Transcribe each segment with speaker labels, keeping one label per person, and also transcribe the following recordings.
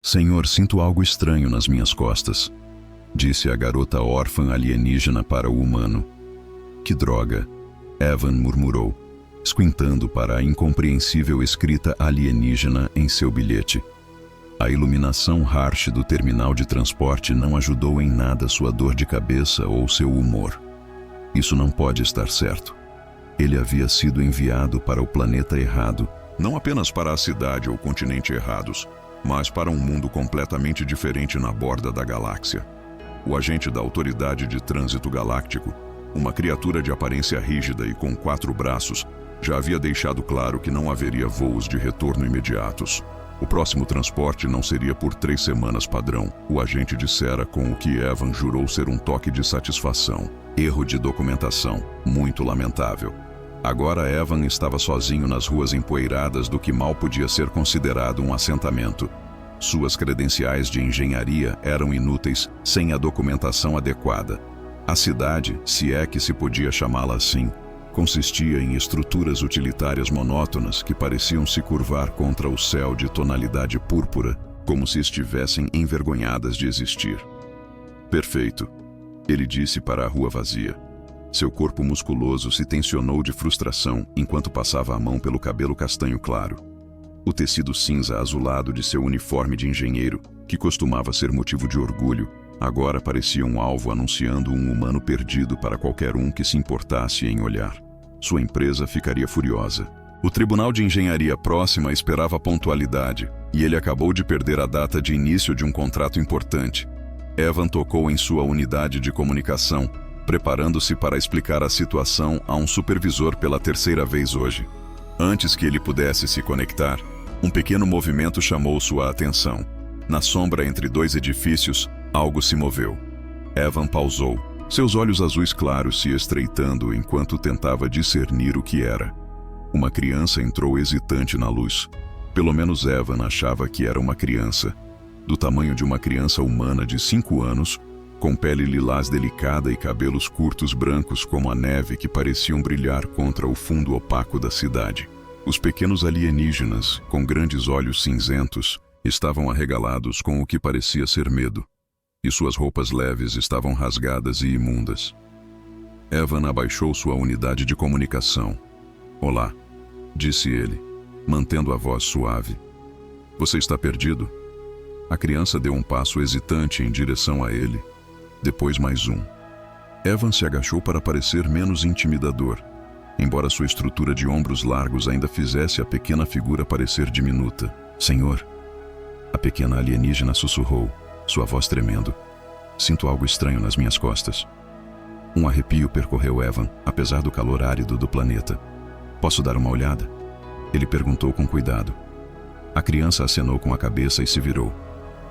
Speaker 1: Senhor, sinto algo estranho nas minhas costas, disse a garota órfã alienígena para o humano. Que droga, Evan murmurou, squintando para a incompreensível escrita alienígena em seu bilhete. A iluminação harsh do terminal de transporte não ajudou em nada sua dor de cabeça ou seu humor. Isso não pode estar certo. Ele havia sido enviado para o planeta errado, não apenas para a cidade ou continente errados, mas para um mundo completamente diferente na borda da galáxia. O agente da Autoridade de Trânsito Galáctico, uma criatura de aparência rígida e com 4 braços, já havia deixado claro que não haveria voos de retorno imediatos. O próximo transporte não seria por 3 semanas padrão, o agente dissera com o que Evan jurou ser um toque de satisfação. Erro de documentação, muito lamentável. Agora Evan estava sozinho nas ruas empoeiradas do que mal podia ser considerado um assentamento. Suas credenciais de engenharia eram inúteis sem a documentação adequada. A cidade, se é que se podia chamá-la assim, consistia em estruturas utilitárias monótonas que pareciam se curvar contra o céu de tonalidade púrpura, como se estivessem envergonhadas de existir. Perfeito, ele disse para a rua vazia. Seu corpo musculoso se tensionou de frustração enquanto passava a mão pelo cabelo castanho claro. O tecido cinza azulado de seu uniforme de engenheiro, que costumava ser motivo de orgulho, agora parecia um alvo anunciando um humano perdido para qualquer um que se importasse em olhar. Sua empresa ficaria furiosa. O tribunal de engenharia próxima esperava pontualidade, e ele acabou de perder a data de início de um contrato importante. Evan tocou em sua unidade de comunicação, preparando-se para explicar a situação a um supervisor pela 3ª vez hoje. Antes que ele pudesse se conectar, um pequeno movimento chamou sua atenção. Na sombra entre 2 edifícios, algo se moveu. Evan pausou, seus olhos azuis claros se estreitando enquanto tentava discernir o que era. Uma criança entrou hesitante na luz. Pelo menos Evan achava que era uma criança, do tamanho de uma criança humana de 5 anos, com pele lilás delicada e cabelos curtos brancos como a neve que pareciam brilhar contra o fundo opaco da cidade. Os pequenos alienígenas, com grandes olhos cinzentos, estavam arregalados com o que parecia ser medo, e suas roupas leves estavam rasgadas e imundas. Evan abaixou sua unidade de comunicação. "Olá", disse ele, mantendo a voz suave. "Você está perdido?" A criança deu um passo hesitante em direção a ele. Depois mais um. Evan se agachou para parecer menos intimidador, embora sua estrutura de ombros largos ainda fizesse a pequena figura parecer diminuta. "Senhor", a pequena alienígena sussurrou, sua voz tremendo. "Sinto algo estranho nas minhas costas." Um arrepio percorreu Evan, apesar do calor árido do planeta. "Posso dar uma olhada?" Ele perguntou com cuidado. A criança acenou com a cabeça e se virou.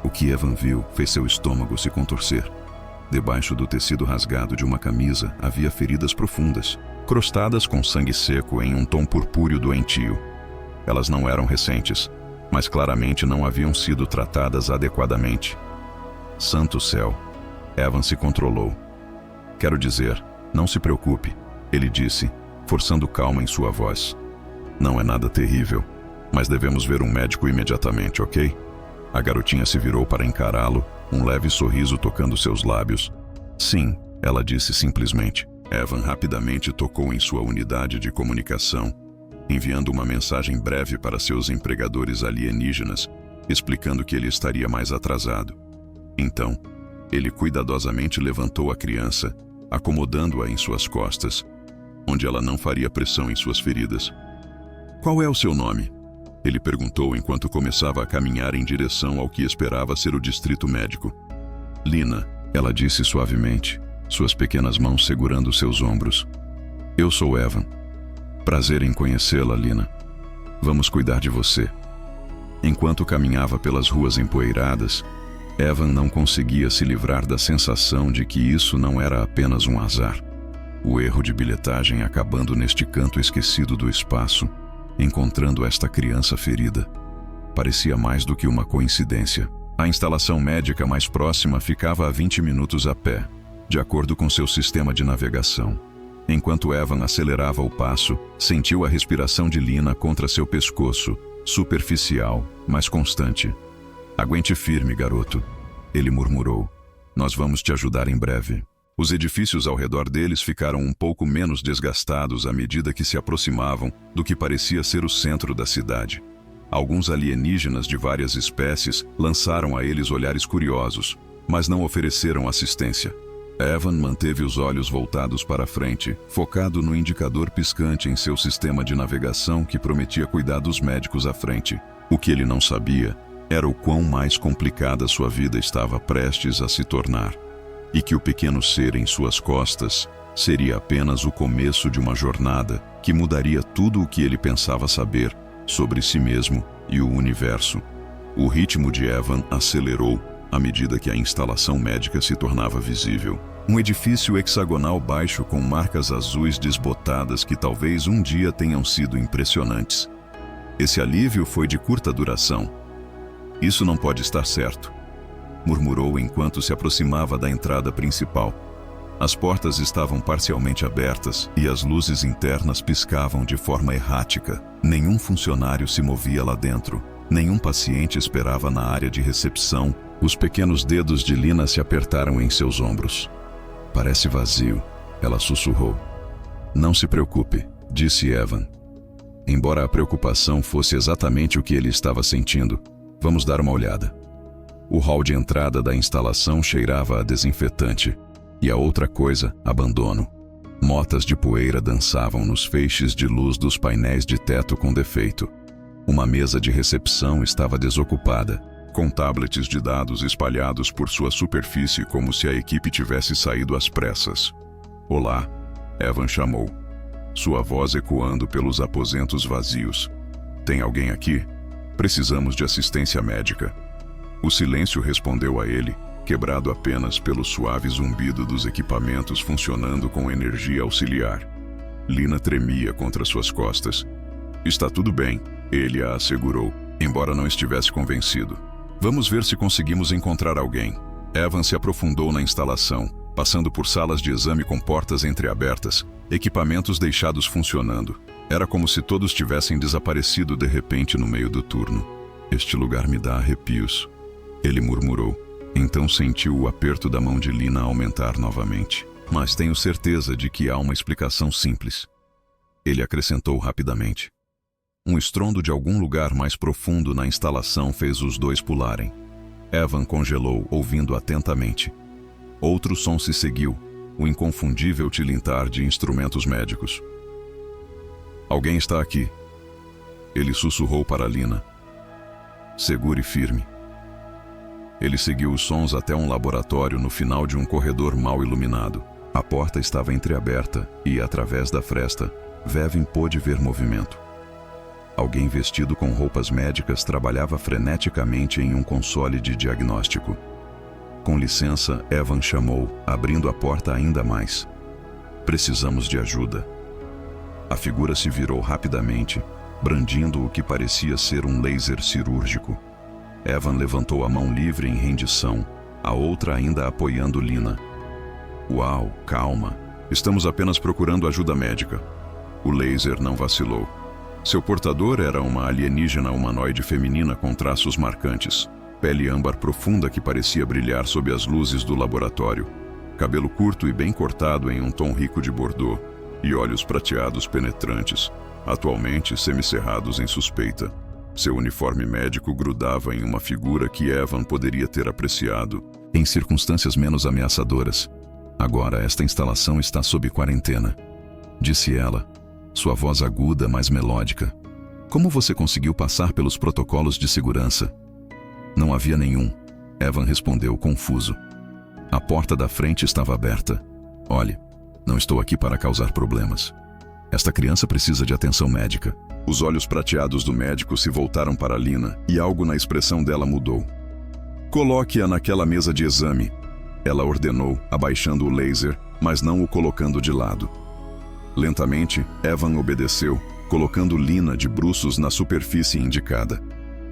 Speaker 1: O que Evan viu fez seu estômago se contorcer. Debaixo do tecido rasgado de uma camisa havia feridas profundas, crostadas com sangue seco em um tom purpúreo doentio. Elas não eram recentes, mas claramente não haviam sido tratadas adequadamente. Santo céu! Evan se controlou. "Quero dizer, não se preocupe", ele disse, forçando calma em sua voz. "Não é nada terrível, mas devemos ver um médico imediatamente, ok?" A garotinha se virou para encará-lo, um leve sorriso tocando seus lábios. "Sim", ela disse simplesmente. Evan rapidamente tocou em sua unidade de comunicação, enviando uma mensagem breve para seus empregadores alienígenas, explicando que ele estaria mais atrasado. Então, ele cuidadosamente levantou a criança, acomodando-a em suas costas, onde ela não faria pressão em suas feridas. "Qual é o seu nome?" ele perguntou enquanto começava a caminhar em direção ao que esperava ser o distrito médico. "Lina", ela disse suavemente, suas pequenas mãos segurando seus ombros. "Eu sou Evan. Prazer em conhecê-la, Lina. Vamos cuidar de você." Enquanto caminhava pelas ruas empoeiradas, Evan não conseguia se livrar da sensação de que isso não era apenas um azar. O erro de bilhetagem acabando neste canto esquecido do espaço, encontrando esta criança ferida. Parecia mais do que uma coincidência. A instalação médica mais próxima ficava a 20 minutos a pé, de acordo com seu sistema de navegação. Enquanto Evan acelerava o passo, sentiu a respiração de Lina contra seu pescoço, superficial, mas constante. Aguente firme, garoto, ele murmurou. Nós vamos te ajudar em breve. Os edifícios ao redor deles ficaram um pouco menos desgastados à medida que se aproximavam do que parecia ser o centro da cidade. Alguns alienígenas de várias espécies lançaram a eles olhares curiosos, mas não ofereceram assistência. Evan manteve os olhos voltados para a frente, focado no indicador piscante em seu sistema de navegação que prometia cuidados médicos à frente. O que ele não sabia era o quão mais complicada sua vida estava prestes a se tornar, e que o pequeno ser em suas costas seria apenas o começo de uma jornada que mudaria tudo o que ele pensava saber sobre si mesmo e o universo. O ritmo de Evan acelerou à medida que a instalação médica se tornava visível. Um edifício hexagonal baixo com marcas azuis desbotadas que talvez um dia tenham sido impressionantes. Esse alívio foi de curta duração. Isso não pode estar certo, murmurou enquanto se aproximava da entrada principal. As portas estavam parcialmente abertas e as luzes internas piscavam de forma errática. Nenhum funcionário se movia lá dentro. Nenhum paciente esperava na área de recepção. Os pequenos dedos de Lina se apertaram em seus ombros. Parece vazio, ela sussurrou. Não se preocupe, disse Evan. Embora a preocupação fosse exatamente o que ele estava sentindo, vamos dar uma olhada. O hall de entrada da instalação cheirava a desinfetante. E a outra coisa, abandono. Motas de poeira dançavam nos feixes de luz dos painéis de teto com defeito. Uma mesa de recepção estava desocupada, com tablets de dados espalhados por sua superfície como se a equipe tivesse saído às pressas. Olá, Evan chamou, sua voz ecoando pelos aposentos vazios. Tem alguém aqui? Precisamos de assistência médica. O silêncio respondeu a ele, quebrado apenas pelo suave zumbido dos equipamentos funcionando com energia auxiliar. Lina tremia contra suas costas. Está tudo bem, ele a assegurou, embora não estivesse convencido. Vamos ver se conseguimos encontrar alguém. Evan se aprofundou na instalação, passando por salas de exame com portas entreabertas, equipamentos deixados funcionando. Era como se todos tivessem desaparecido de repente no meio do turno. Este lugar me dá arrepios, ele murmurou. Então sentiu o aperto da mão de Lina aumentar novamente. Mas tenho certeza de que há uma explicação simples. Ele acrescentou rapidamente. Um estrondo de algum lugar mais profundo na instalação fez os dois pularem. Evan congelou, ouvindo atentamente. Outro som se seguiu, o inconfundível tilintar de instrumentos médicos. Alguém está aqui. Ele sussurrou para Lina. Segure firme. Ele seguiu os sons até um laboratório no final de um corredor mal iluminado. A porta estava entreaberta e, através da fresta, Vevin pôde ver movimento. Alguém vestido com roupas médicas trabalhava freneticamente em um console de diagnóstico. Com licença, Evan chamou, abrindo a porta ainda mais. Precisamos de ajuda. A figura se virou rapidamente, brandindo o que parecia ser um laser cirúrgico. Evan levantou a mão livre em rendição, a outra ainda apoiando Lina. Uau, calma. Estamos apenas procurando ajuda médica. O laser não vacilou. Seu portador era uma alienígena humanoide feminina com traços marcantes. Pele âmbar profunda que parecia brilhar sob as luzes do laboratório. Cabelo curto e bem cortado em um tom rico de bordô. E olhos prateados penetrantes, atualmente semicerrados em suspeita. Seu uniforme médico grudava em uma figura que Evan poderia ter apreciado em circunstâncias menos ameaçadoras. Agora esta instalação está sob quarentena, disse ela, sua voz aguda, mas melódica. Como você conseguiu passar pelos protocolos de segurança? Não havia nenhum, Evan respondeu confuso. A porta da frente estava aberta. Olhe, não estou aqui para causar problemas. Esta criança precisa de atenção médica. Os olhos prateados do médico se voltaram para Lina e algo na expressão dela mudou. Coloque-a naquela mesa de exame, ela ordenou, abaixando o laser, mas não o colocando de lado. Lentamente, Evan obedeceu, colocando Lina de bruços na superfície indicada.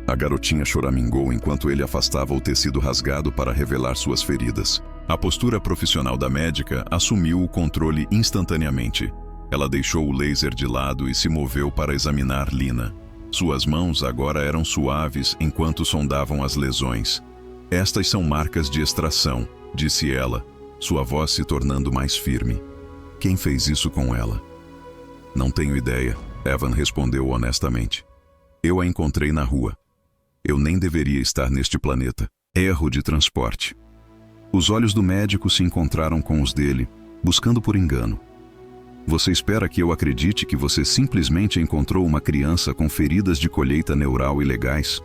Speaker 1: A garotinha choramingou enquanto ele afastava o tecido rasgado para revelar suas feridas. A postura profissional da médica assumiu o controle instantaneamente. Ela deixou o laser de lado e se moveu para examinar Lina. Suas mãos agora eram suaves enquanto sondavam as lesões. Estas são marcas de extração, disse ela, sua voz se tornando mais firme. Quem fez isso com ela? Não tenho ideia, Evan respondeu honestamente. Eu a encontrei na rua. Eu nem deveria estar neste planeta. Erro de transporte. Os olhos do médico se encontraram com os dele, buscando por engano. Você espera que eu acredite que você simplesmente encontrou uma criança com feridas de colheita neural ilegais?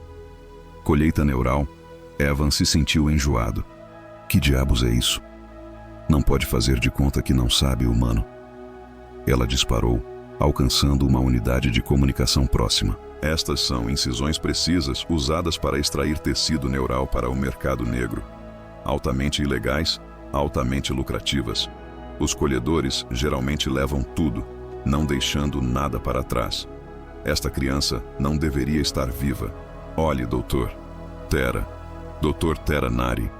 Speaker 1: Colheita neural? Evan se sentiu enjoado. Que diabos é isso? Não pode fazer de conta que não sabe, humano. Ela disparou, alcançando uma unidade de comunicação próxima. Estas são incisões precisas usadas para extrair tecido neural para o mercado negro. Altamente ilegais, altamente lucrativas. Os colhedores geralmente levam tudo, não deixando nada para trás. Esta criança não deveria estar viva. Olhe, doutor. Tera. Dr. Tera Nari.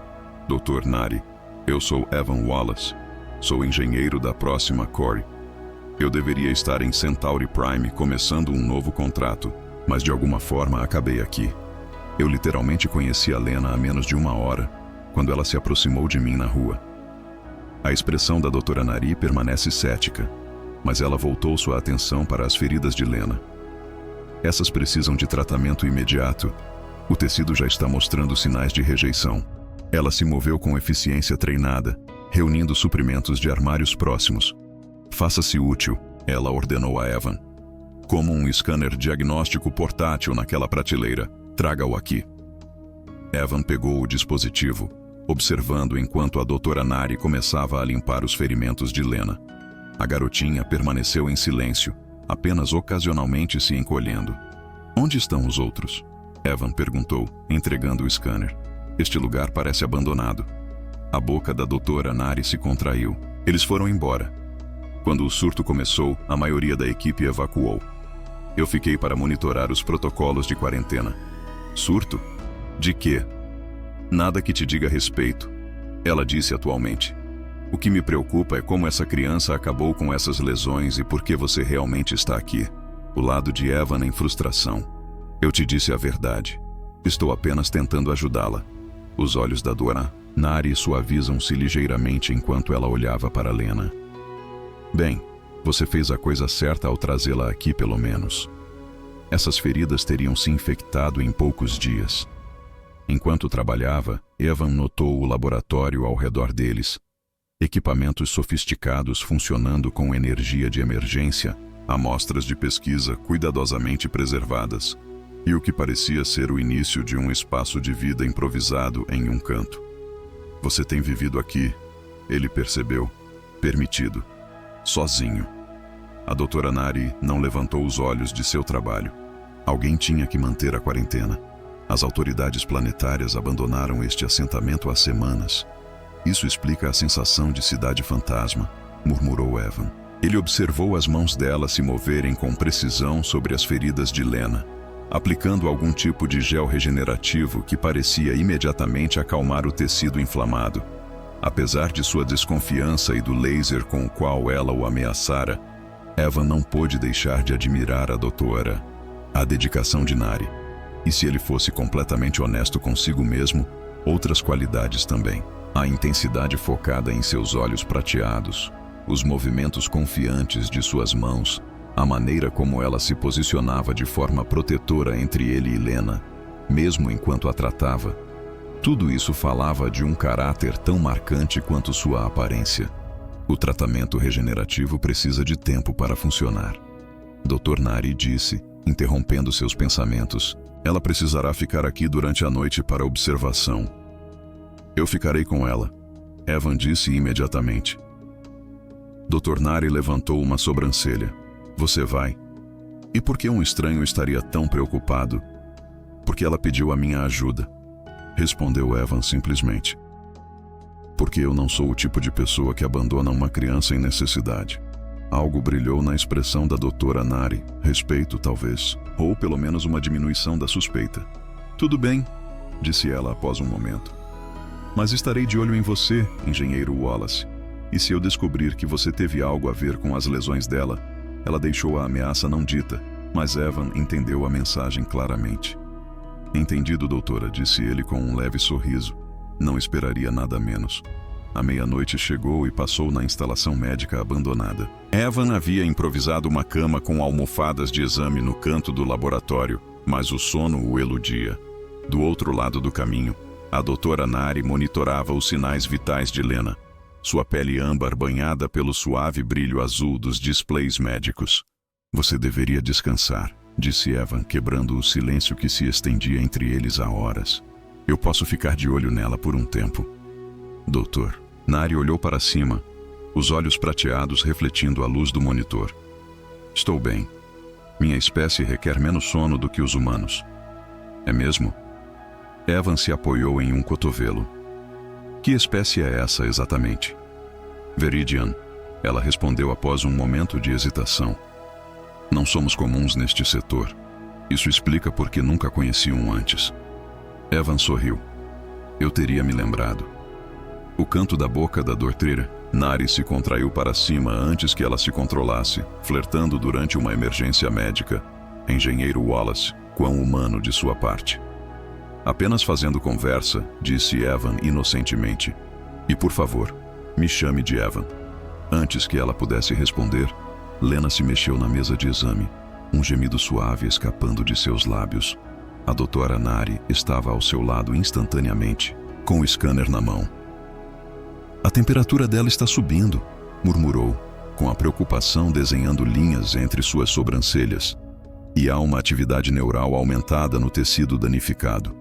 Speaker 1: Dr. Nari, eu sou Evan Wallace. Sou engenheiro da próxima Corey. Eu deveria estar em Centauri Prime começando um novo contrato, mas de alguma forma acabei aqui. Eu literalmente conheci a Lena há menos de 1 hora, quando ela se aproximou de mim na rua. A expressão da Dra. Nari permanece cética, mas ela voltou sua atenção para as feridas de Lena. Essas precisam de tratamento imediato. O tecido já está mostrando sinais de rejeição. Ela se moveu com eficiência treinada, reunindo suprimentos de armários próximos. Faça-se útil, ela ordenou a Evan. Como um scanner diagnóstico portátil naquela prateleira. Traga-o aqui. Evan pegou o dispositivo, observando enquanto a Dra. Nari começava a limpar os ferimentos de Lena. A garotinha permaneceu em silêncio, apenas ocasionalmente se encolhendo. Onde estão os outros? Evan perguntou, entregando o scanner. Este lugar parece abandonado. A boca da Dra. Nari se contraiu. Eles foram embora. Quando o surto começou, a maioria da equipe evacuou. Eu fiquei para monitorar os protocolos de quarentena. Surto? De quê? Nada que te diga respeito, ela disse atualmente. O que me preocupa é como essa criança acabou com essas lesões e por que você realmente está aqui. O lado de Evan em frustração. Eu te disse a verdade. Estou apenas tentando ajudá-la. Os olhos da Dra. Nari suavizam-se ligeiramente enquanto ela olhava para Lena. Bem, você fez a coisa certa ao trazê-la aqui pelo menos. Essas feridas teriam se infectado em poucos dias. Enquanto trabalhava, Evan notou o laboratório ao redor deles. Equipamentos sofisticados funcionando com energia de emergência, amostras de pesquisa cuidadosamente preservadas, e o que parecia ser o início de um espaço de vida improvisado em um canto. Você tem vivido aqui, ele percebeu, permitido, sozinho. A Dra. Nari não levantou os olhos de seu trabalho. Alguém tinha que manter a quarentena. As autoridades planetárias abandonaram este assentamento há semanas. Isso explica a sensação de cidade fantasma, murmurou Evan. Ele observou as mãos dela se moverem com precisão sobre as feridas de Lena, aplicando algum tipo de gel regenerativo que parecia imediatamente acalmar o tecido inflamado. Apesar de sua desconfiança e do laser com o qual ela o ameaçara, Evan não pôde deixar de admirar a doutora, a dedicação de Nari. E se ele fosse completamente honesto consigo mesmo, outras qualidades também. A intensidade focada em seus olhos prateados, os movimentos confiantes de suas mãos, a maneira como ela se posicionava de forma protetora entre ele e Lena, mesmo enquanto a tratava. Tudo isso falava de um caráter tão marcante quanto sua aparência. O tratamento regenerativo precisa de tempo para funcionar. Dr. Nari disse, interrompendo seus pensamentos. Ela precisará ficar aqui durante a noite para observação. Eu ficarei com ela, Evan disse imediatamente. Dr. Nari levantou uma sobrancelha. Você vai? E por que um estranho estaria tão preocupado? Porque ela pediu a minha ajuda, respondeu Evan simplesmente. Porque eu não sou o tipo de pessoa que abandona uma criança em necessidade. Algo brilhou na expressão da Dra. Nari, respeito talvez, ou pelo menos uma diminuição da suspeita. Tudo bem, disse ela após um momento. Mas estarei de olho em você, engenheiro Wallace. E se eu descobrir que você teve algo a ver com as lesões dela, ela deixou a ameaça não dita, Mas Evan entendeu a mensagem claramente. Entendido, doutora, disse ele com um leve sorriso. Não esperaria nada menos. A meia-noite chegou e passou na instalação médica abandonada. Evan havia improvisado uma cama com almofadas de exame no canto do laboratório, mas o sono o eludia. Do outro lado do caminho, a doutora Nari monitorava os sinais vitais de Lena, sua pele âmbar banhada pelo suave brilho azul dos displays médicos. Você deveria descansar, disse Evan, quebrando o silêncio que se estendia entre eles há horas. Eu posso ficar de olho nela por um tempo. Doutor. Nari olhou para cima, os olhos prateados refletindo a luz do monitor. Estou bem. Minha espécie requer menos sono do que os humanos. É mesmo? Evan se apoiou em um cotovelo. Que espécie é essa exatamente? Veridian, ela respondeu após um momento de hesitação. Não somos comuns neste setor. Isso explica por que nunca conheci um antes. Evan sorriu. Eu teria me lembrado. O canto da boca da doutora Nari se contraiu para cima antes que ela se controlasse, flertando durante uma emergência médica. Engenheiro Wallace, quão humano de sua parte. Apenas fazendo conversa, disse Evan inocentemente. E por favor, me chame de Evan. Antes que ela pudesse responder, Lena se mexeu na mesa de exame, um gemido suave escapando de seus lábios. A doutora Nari estava ao seu lado instantaneamente, com o scanner na mão. A temperatura dela está subindo, murmurou, com a preocupação desenhando linhas entre suas sobrancelhas. E há uma atividade neural aumentada no tecido danificado.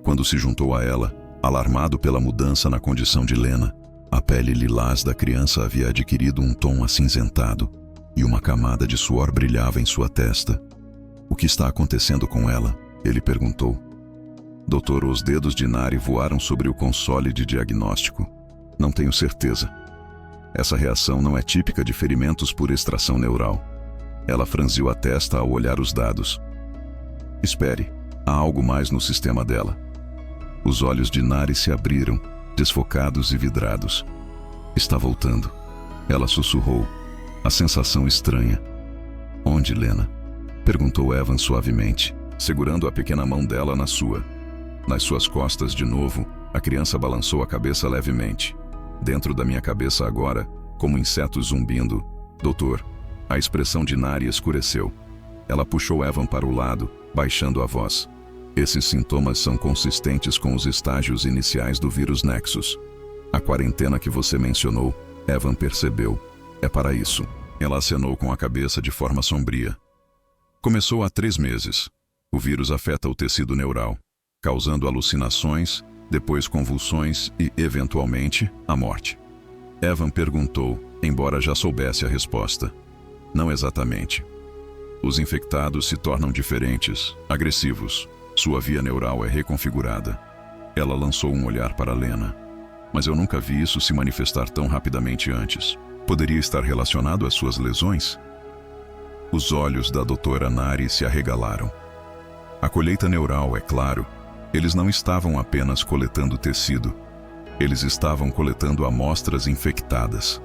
Speaker 1: Quando se juntou a ela, alarmado pela mudança na condição de Lena, a pele lilás da criança havia adquirido um tom acinzentado e uma camada de suor brilhava em sua testa. O que está acontecendo com ela? Ele perguntou. Doutor, os dedos de Nari voaram sobre o console de diagnóstico. Não tenho certeza. Essa reação não é típica de ferimentos por extração neural. Ela franziu a testa ao olhar os dados. Espere, há algo mais no sistema dela. Os olhos de Nari se abriram, desfocados e vidrados. Está voltando. Ela sussurrou. A sensação estranha. Onde, Lena? Perguntou Evan suavemente, segurando a pequena mão dela na sua. Nas suas costas de novo, a criança balançou a cabeça levemente. Dentro da minha cabeça agora, como insetos zumbindo. Doutor, a expressão de Nari escureceu. Ela puxou Evan para o lado, baixando a voz. Esses sintomas são consistentes com os estágios iniciais do vírus Nexus. A quarentena que você mencionou, Evan percebeu. É para isso. Ela acenou com a cabeça de forma sombria. Começou há 3 meses. O vírus afeta o tecido neural, causando alucinações, depois convulsões e, eventualmente, a morte. Evan perguntou, embora já soubesse a resposta. Não exatamente. Os infectados se tornam diferentes, agressivos. Sua via neural é reconfigurada. Ela lançou um olhar para Lena. Mas eu nunca vi isso se manifestar tão rapidamente antes. Poderia estar relacionado às suas lesões? Os olhos da doutora Nari se arregalaram. A colheita neural, é claro. Eles não estavam apenas coletando tecido. Eles estavam coletando amostras infectadas.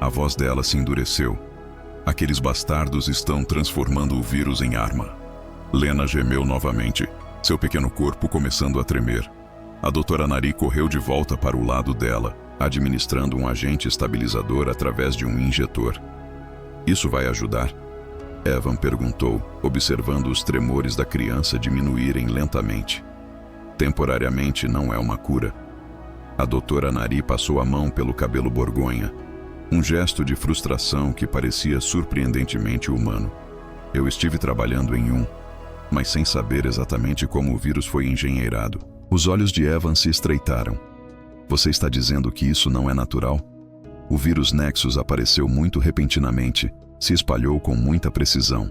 Speaker 1: A voz dela se endureceu. Aqueles bastardos estão transformando o vírus em arma. Lena gemeu novamente, seu pequeno corpo começando a tremer. A doutora Nari correu de volta para o lado dela, administrando um agente estabilizador através de um injetor. Isso vai ajudar? Evan perguntou, observando os tremores da criança diminuírem lentamente. Temporariamente não é uma cura. A doutora Nari passou a mão pelo cabelo borgonha, um gesto de frustração que parecia surpreendentemente humano. Eu estive trabalhando em mas sem saber exatamente como o vírus foi engenheirado. Os olhos de Evan se estreitaram. Você está dizendo que isso não é natural? O vírus Nexus apareceu muito repentinamente, se espalhou com muita precisão.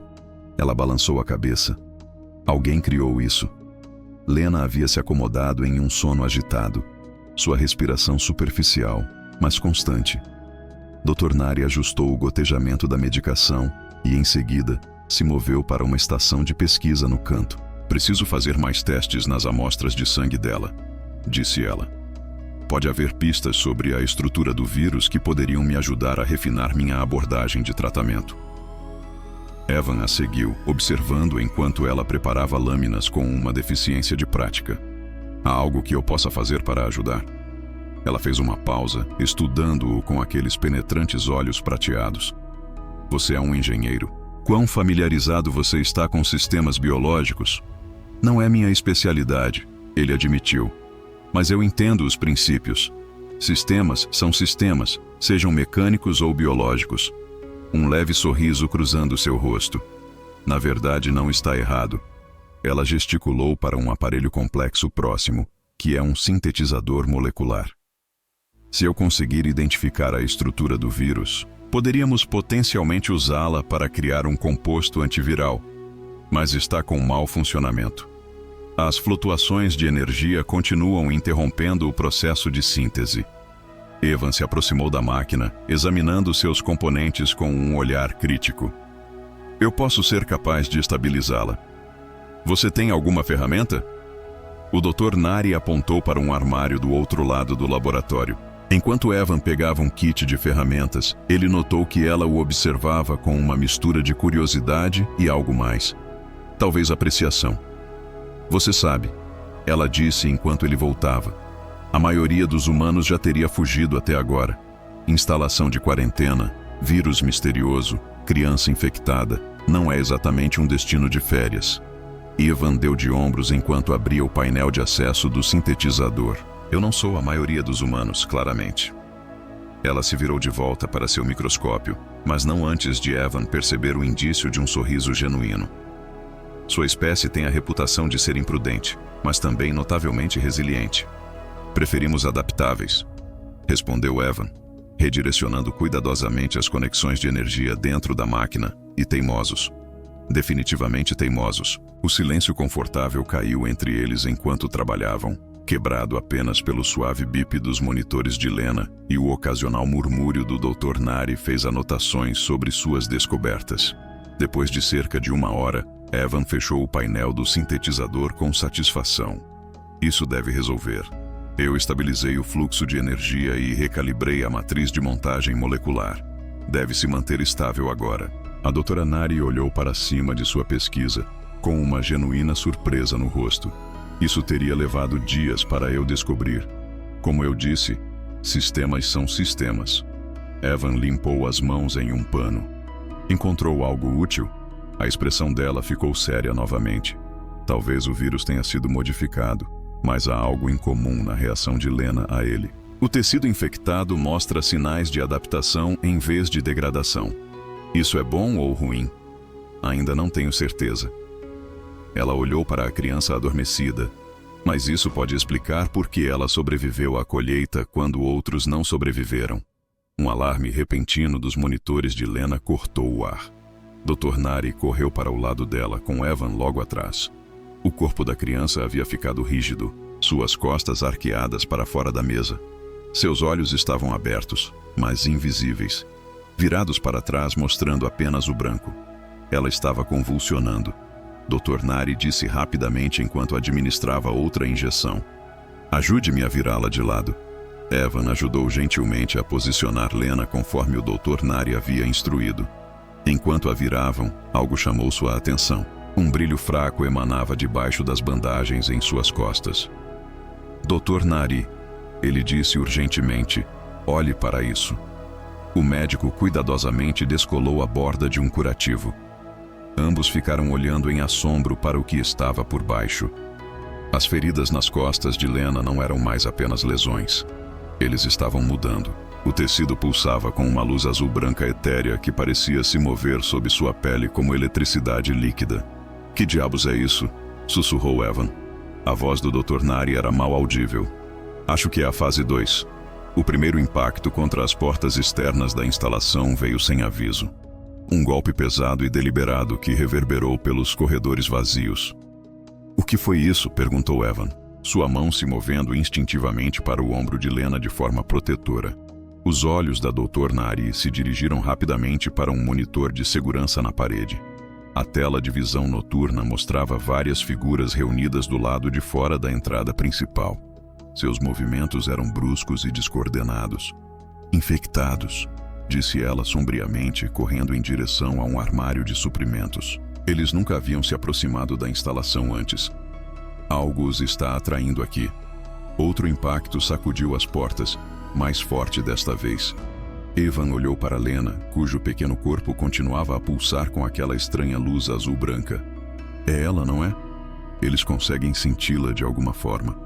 Speaker 1: Ela balançou a cabeça. Alguém criou isso. Lena havia se acomodado em um sono agitado, sua respiração superficial, mas constante. Dr. Nari ajustou o gotejamento da medicação e, em seguida, se moveu para uma estação de pesquisa no canto. Preciso fazer mais testes nas amostras de sangue dela, disse ela. Pode haver pistas sobre a estrutura do vírus que poderiam me ajudar a refinar minha abordagem de tratamento. Evan a seguiu, observando enquanto ela preparava lâminas com uma deficiência de prática. Há algo que eu possa fazer para ajudar? Ela fez uma pausa, estudando-o com aqueles penetrantes olhos prateados. Você é um engenheiro. Quão familiarizado você está com sistemas biológicos? Não é minha especialidade, ele admitiu. Mas eu entendo os princípios. Sistemas são sistemas, sejam mecânicos ou biológicos. Um leve sorriso cruzando seu rosto. Na verdade, não está errado. Ela gesticulou para um aparelho complexo próximo, que é um sintetizador molecular. Se eu conseguir identificar a estrutura do vírus, poderíamos potencialmente usá-la para criar um composto antiviral, mas está com mau funcionamento. As flutuações de energia continuam interrompendo o processo de síntese. Evan se aproximou da máquina, examinando seus componentes com um olhar crítico. Eu posso ser capaz de estabilizá-la. Você tem alguma ferramenta? O Dr. Nari apontou para um armário do outro lado do laboratório. Enquanto Evan pegava um kit de ferramentas, ele notou que ela o observava com uma mistura de curiosidade e algo mais. Talvez apreciação. Você sabe, ela disse enquanto ele voltava. A maioria dos humanos já teria fugido até agora. Instalação de quarentena, vírus misterioso, criança infectada, não é exatamente um destino de férias. Evan deu de ombros enquanto abria o painel de acesso do sintetizador. Eu não sou a maioria dos humanos, claramente. Ela se virou de volta para seu microscópio, mas não antes de Evan perceber o indício de um sorriso genuíno. Sua espécie tem a reputação de ser imprudente, mas também notavelmente resiliente. Preferimos adaptáveis, respondeu Evan, redirecionando cuidadosamente as conexões de energia dentro da máquina, e teimosos. Definitivamente teimosos. O silêncio confortável caiu entre eles enquanto trabalhavam, quebrado apenas pelo suave bip dos monitores de Lena, e o ocasional murmúrio do Dr. Nari fez anotações sobre suas descobertas. Depois de cerca de 1 hora, Evan fechou o painel do sintetizador com satisfação. Isso deve resolver. Eu estabilizei o fluxo de energia e recalibrei a matriz de montagem molecular. Deve se manter estável agora. A doutora Nari olhou para cima de sua pesquisa, com uma genuína surpresa no rosto. Isso teria levado dias para eu descobrir. Como eu disse, sistemas são sistemas. Evan limpou as mãos em um pano. Encontrou algo útil? A expressão dela ficou séria novamente. Talvez o vírus tenha sido modificado, mas há algo incomum na reação de Lena a ele. O tecido infectado mostra sinais de adaptação em vez de degradação. Isso é bom ou ruim? Ainda não tenho certeza. Ela olhou para a criança adormecida, mas isso pode explicar por que ela sobreviveu à colheita quando outros não sobreviveram. Um alarme repentino dos monitores de Lena cortou o ar. Dr. Nari correu para o lado dela, com Evan logo atrás. O corpo da criança havia ficado rígido, suas costas arqueadas para fora da mesa. Seus olhos estavam abertos, mas invisíveis, virados para trás mostrando apenas o branco. Ela estava convulsionando. Dr. Nari disse rapidamente enquanto administrava outra injeção. Ajude-me a virá-la de lado. Evan ajudou gentilmente a posicionar Lena conforme o Dr. Nari havia instruído. Enquanto a viravam, algo chamou sua atenção. Um brilho fraco emanava debaixo das bandagens em suas costas. Dr. Nari, ele disse urgentemente, olhe para isso. O médico cuidadosamente descolou a borda de um curativo. Ambos ficaram olhando em assombro para o que estava por baixo. As feridas nas costas de Lena não eram mais apenas lesões. Eles estavam mudando. O tecido pulsava com uma luz azul-branca etérea que parecia se mover sob sua pele como eletricidade líquida. Que diabos é isso? Sussurrou Evan. A voz do Dr. Nari era mal audível. Acho que é a fase 2. O primeiro impacto contra as portas externas da instalação veio sem aviso. Um golpe pesado e deliberado que reverberou pelos corredores vazios. O que foi isso? Perguntou Evan, sua mão se movendo instintivamente para o ombro de Lena de forma protetora. Os olhos da Dr. Nari se dirigiram rapidamente para um monitor de segurança na parede. A tela de visão noturna mostrava várias figuras reunidas do lado de fora da entrada principal. Seus movimentos eram bruscos e descoordenados. Infectados. disse ela sombriamente, correndo em direção a um armário de suprimentos. Eles nunca haviam se aproximado da instalação antes. Algo os está atraindo aqui. Outro impacto sacudiu as portas, mais forte desta vez. Evan olhou para Lena, cujo pequeno corpo continuava a pulsar com aquela estranha luz azul-branca. É ela, não é? Eles conseguem senti-la de alguma forma.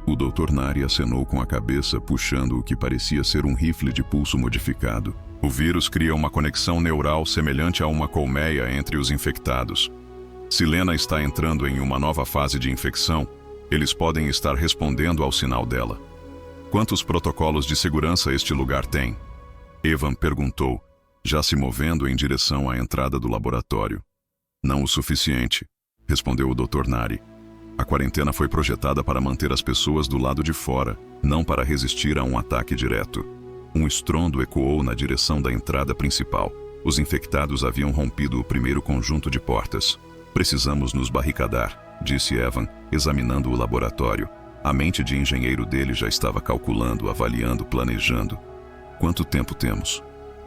Speaker 1: O Dr. Nari acenou com a cabeça, puxando o que parecia ser um rifle de pulso modificado. O vírus cria uma conexão neural semelhante a uma colmeia entre os infectados. Se Lena está entrando em uma nova fase de infecção, eles podem estar respondendo ao sinal dela. Quantos protocolos de segurança este lugar tem? Evan perguntou, já se movendo em direção à entrada do laboratório. Não o suficiente, respondeu o Dr. Nari. A quarentena foi projetada para manter as pessoas do lado de fora, não para resistir a um ataque direto. Um estrondo ecoou na direção da entrada principal. Os infectados haviam rompido o primeiro conjunto de portas. Precisamos nos barricadar, disse Evan, examinando o laboratório. A mente de engenheiro dele já estava calculando, avaliando, planejando. Quanto tempo temos?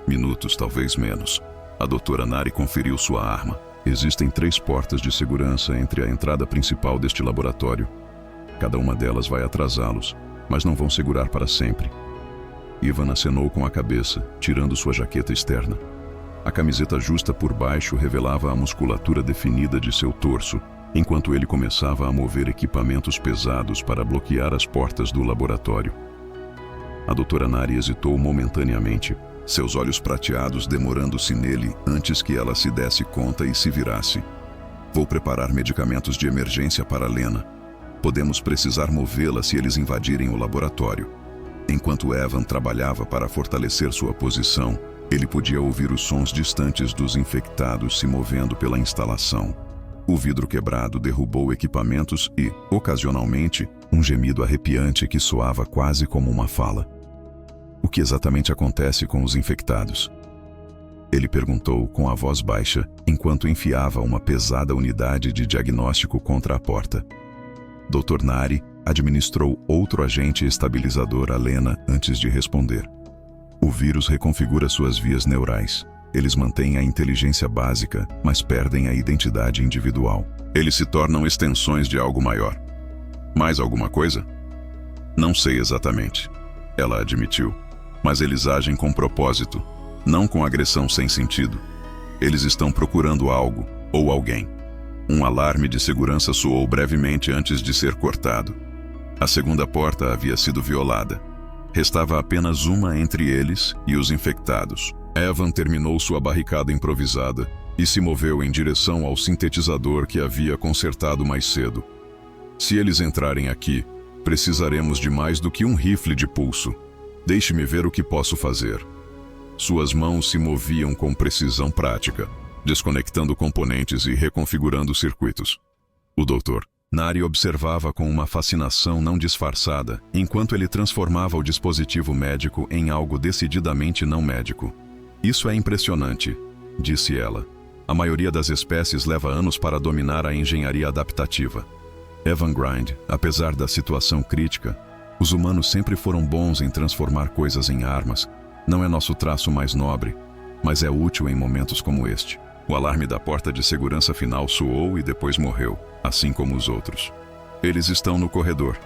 Speaker 1: Minutos, talvez menos. A doutora Nari conferiu sua arma. Existem 3 portas de segurança entre a entrada principal deste laboratório. Cada uma delas vai atrasá-los, mas não vão segurar para sempre. Ivan acenou com a cabeça, tirando sua jaqueta externa. A camiseta justa por baixo revelava a musculatura definida de seu torso, enquanto ele começava a mover equipamentos pesados para bloquear as portas do laboratório. A doutora Nari hesitou momentaneamente, seus olhos prateados demorando-se nele antes que ela se desse conta e se virasse. Vou preparar medicamentos de emergência para Lena. Podemos precisar movê-la se eles invadirem o laboratório. Enquanto Evan trabalhava para fortalecer sua posição, ele podia ouvir os sons distantes dos infectados se movendo pela instalação. O vidro quebrado derrubou equipamentos e, ocasionalmente, um gemido arrepiante que soava quase como uma fala. O que exatamente acontece com os infectados? Ele perguntou com a voz baixa, enquanto enfiava uma pesada unidade de diagnóstico contra a porta. Dr. Nari administrou outro agente estabilizador a Lena antes de responder. O vírus reconfigura suas vias neurais. Eles mantêm a inteligência básica, mas perdem a identidade individual. Eles se tornam extensões de algo maior. Mais alguma coisa? Não sei exatamente, ela admitiu. Mas eles agem com propósito, não com agressão sem sentido. Eles estão procurando algo, ou alguém. Um alarme de segurança soou brevemente antes de ser cortado. A segunda porta havia sido violada. Restava apenas uma entre eles e os infectados. Evan terminou sua barricada improvisada e se moveu em direção ao sintetizador que havia consertado mais cedo. Se eles entrarem aqui, precisaremos de mais do que um rifle de pulso. Deixe-me ver o que posso fazer. Suas mãos se moviam com precisão prática, desconectando componentes e reconfigurando circuitos. O Dr. Nari observava com uma fascinação não disfarçada, enquanto ele transformava o dispositivo médico em algo decididamente não médico. Isso é impressionante, disse ela. A maioria das espécies leva anos para dominar a engenharia adaptativa. Evan Grind, apesar da situação crítica, os humanos sempre foram bons em transformar coisas em armas. Não é nosso traço mais nobre, mas é útil em momentos como este. O alarme da porta de segurança final soou e depois morreu, assim como os outros. Eles estão no corredor,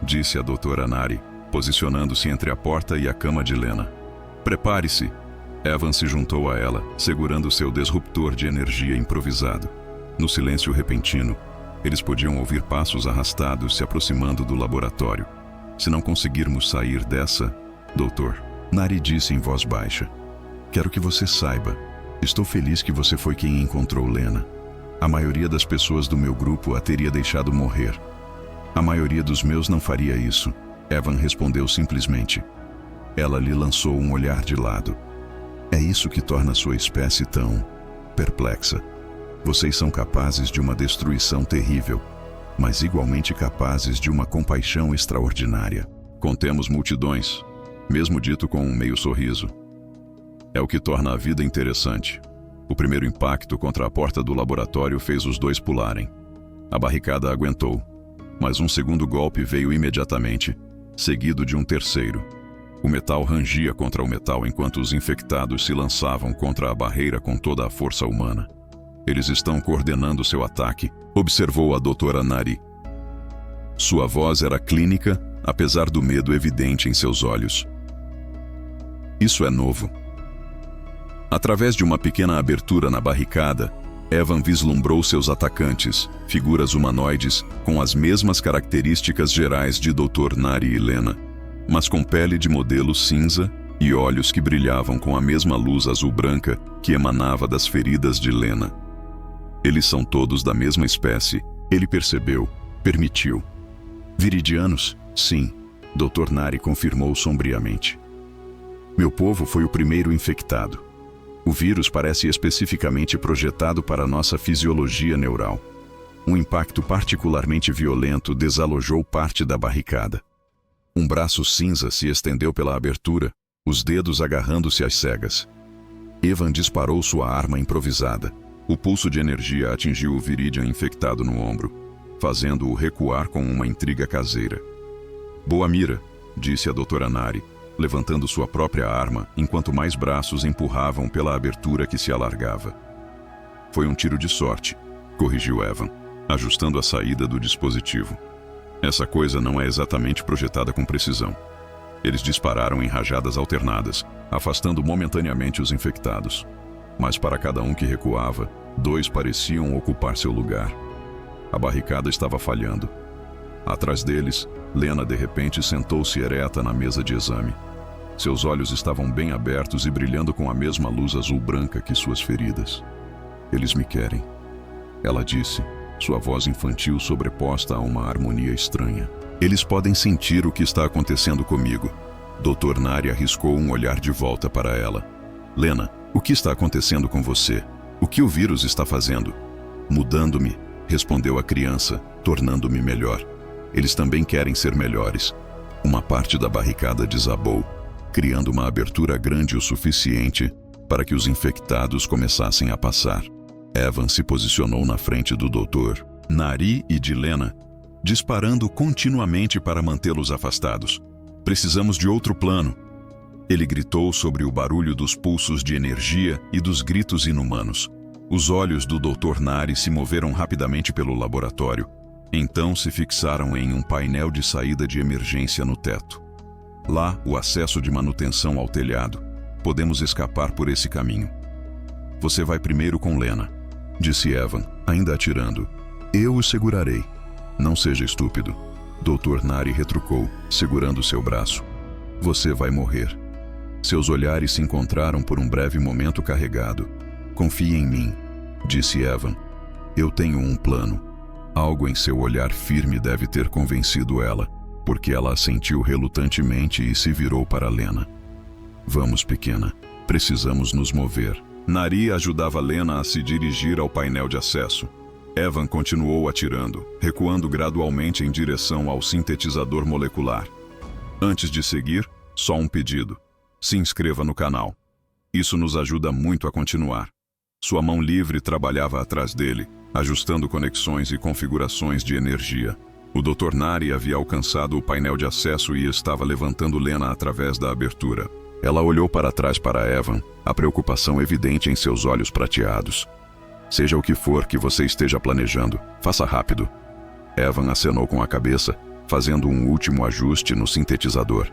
Speaker 1: disse a doutora Nari, posicionando-se entre a porta e a cama de Lena. Prepare-se. Evan se juntou a ela, segurando seu disruptor de energia improvisado. No silêncio repentino, eles podiam ouvir passos arrastados se aproximando do laboratório. Se não conseguirmos sair dessa, doutor, Nari disse em voz baixa. Quero que você saiba. Estou feliz que você foi quem encontrou Lena. A maioria das pessoas do meu grupo a teria deixado morrer. A maioria dos meus não faria isso. Evan respondeu simplesmente. Ela lhe lançou um olhar de lado. É isso que torna sua espécie tão perplexa. Vocês são capazes de uma destruição terrível, mas igualmente capazes de uma compaixão extraordinária. Contemos multidões, mesmo dito com um meio sorriso. É o que torna a vida interessante. O primeiro impacto contra a porta do laboratório fez os dois pularem. A barricada aguentou, mas um segundo golpe veio imediatamente, seguido de um terceiro. O metal rangia contra o metal enquanto os infectados se lançavam contra a barreira com toda a força humana. Eles estão coordenando seu ataque, observou a doutora Nari. Sua voz era clínica, apesar do medo evidente em seus olhos. Isso é novo. Através de uma pequena abertura na barricada, Evan vislumbrou seus atacantes, figuras humanoides com as mesmas características gerais de Dr. Nari e Lena, mas com pele de modelo cinza e olhos que brilhavam com a mesma luz azul-branca que emanava das feridas de Lena. Eles são todos da mesma espécie, ele percebeu, permitiu. Viridianos? Sim, Dr. Nari confirmou sombriamente. Meu povo foi o primeiro infectado. O vírus parece especificamente projetado para nossa fisiologia neural. Um impacto particularmente violento desalojou parte da barricada. Um braço cinza se estendeu pela abertura, os dedos agarrando-se às cegas. Evan disparou sua arma improvisada. O pulso de energia atingiu o Viridian infectado no ombro, fazendo-o recuar com uma intriga caseira. Boa mira, disse a doutora Nari, levantando sua própria arma enquanto mais braços empurravam pela abertura que se alargava. Foi um tiro de sorte, corrigiu Evan, ajustando a saída do dispositivo. Essa coisa não é exatamente projetada com precisão. Eles dispararam em rajadas alternadas, afastando momentaneamente os infectados. Mas para cada um que recuava, 2 pareciam ocupar seu lugar. A barricada estava falhando. Atrás deles, Lena de repente sentou-se ereta na mesa de exame. Seus olhos estavam bem abertos e brilhando com a mesma luz azul-branca que suas feridas. Eles me querem, ela disse, sua voz infantil sobreposta a uma harmonia estranha. Eles podem sentir o que está acontecendo comigo. Dr. Nari arriscou um olhar de volta para ela. Lena, o que está acontecendo com você? O que o vírus está fazendo? Mudando-me, respondeu a criança, tornando-me melhor. Eles também querem ser melhores. Uma parte da barricada desabou, criando uma abertura grande o suficiente para que os infectados começassem a passar. Evan se posicionou na frente do Dr. Nari e de Lena, disparando continuamente para mantê-los afastados. Precisamos de outro plano. Ele gritou sobre o barulho dos pulsos de energia e dos gritos inumanos. Os olhos do Dr. Nari se moveram rapidamente pelo laboratório. Então se fixaram em um painel de saída de emergência no teto. Lá, o acesso de manutenção ao telhado. Podemos escapar por esse caminho. Você vai primeiro com Lena, disse Evan, ainda atirando. Eu o segurarei. Não seja estúpido. Dr. Nari retrucou, segurando seu braço. Você vai morrer. Seus olhares se encontraram por um breve momento carregado. Confie em mim, disse Evan. Eu tenho um plano. Algo em seu olhar firme deve ter convencido ela, porque ela assentiu relutantemente e se virou para Lena. Vamos, pequena. Precisamos nos mover. Nari ajudava Lena a se dirigir ao painel de acesso. Evan continuou atirando, recuando gradualmente em direção ao sintetizador molecular. Antes de seguir, só um pedido. Se inscreva no canal. Isso nos ajuda muito a continuar. Sua mão livre trabalhava atrás dele, ajustando conexões e configurações de energia. O Dr. Nari havia alcançado o painel de acesso e estava levantando Lena através da abertura. Ela olhou para trás para Evan, a preocupação evidente em seus olhos prateados. Seja o que for que você esteja planejando, faça rápido. Evan acenou com a cabeça, fazendo um último ajuste no sintetizador.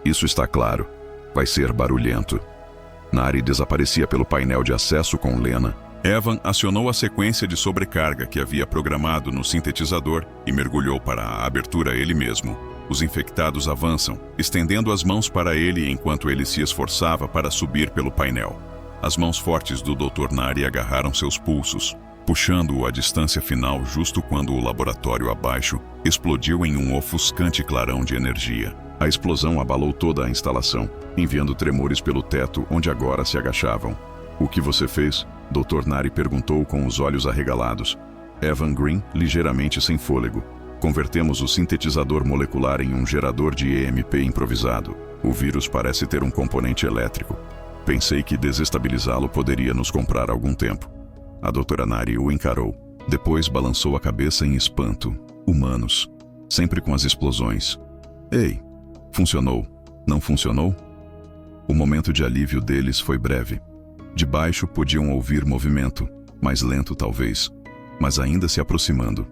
Speaker 1: Isso está claro. Vai ser barulhento. Nari desaparecia pelo painel de acesso com Lena. Evan acionou a sequência de sobrecarga que havia programado no sintetizador e mergulhou para a abertura ele mesmo. Os infectados avançam, estendendo as mãos para ele enquanto ele se esforçava para subir pelo painel. As mãos fortes do Dr. Nari agarraram seus pulsos, puxando-o à distância final justo quando o laboratório abaixo explodiu em um ofuscante clarão de energia. A explosão abalou toda a instalação, enviando tremores pelo teto onde agora se agachavam. O que você fez? Dr. Nari perguntou com os olhos arregalados. Evan Green, ligeiramente sem fôlego. Convertemos o sintetizador molecular em um gerador de EMP improvisado. O vírus parece ter um componente elétrico. Pensei que desestabilizá-lo poderia nos comprar algum tempo. A doutora Nari o encarou. Depois balançou a cabeça em espanto. Humanos. Sempre com as explosões. Ei, funcionou. Não funcionou? O momento de alívio deles foi breve. De baixo podiam ouvir movimento, mais lento talvez, mas ainda se aproximando.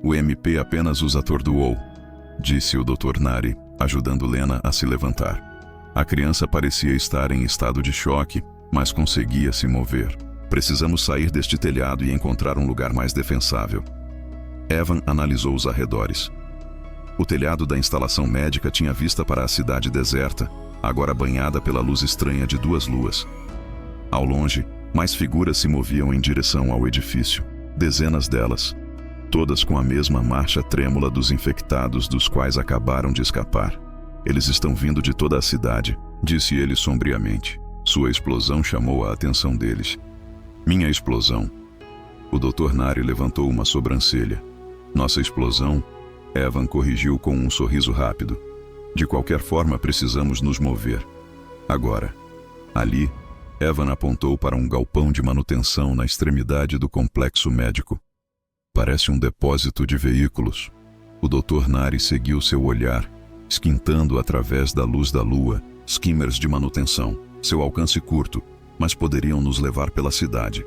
Speaker 1: O MP apenas os atordoou, disse o Dr. Nari, ajudando Lena a se levantar. A criança parecia estar em estado de choque, mas conseguia se mover. Precisamos sair deste telhado e encontrar um lugar mais defensável. Evan analisou os arredores. O telhado da instalação médica tinha vista para a cidade deserta, agora banhada pela luz estranha de duas luas. Ao longe, mais figuras se moviam em direção ao edifício. Dezenas delas, todas com a mesma marcha trêmula dos infectados dos quais acabaram de escapar. Eles estão vindo de toda a cidade, disse ele sombriamente. Sua explosão chamou a atenção deles. Minha explosão. O Dr. Nari levantou uma sobrancelha. Nossa explosão? Evan corrigiu com um sorriso rápido. De qualquer forma, precisamos nos mover. Agora. Ali, Evan apontou para um galpão de manutenção na extremidade do complexo médico. Parece um depósito de veículos. O Dr. Nari seguiu seu olhar, esquintando através da luz da lua, skimmers de manutenção. Seu alcance curto, mas poderiam nos levar pela cidade.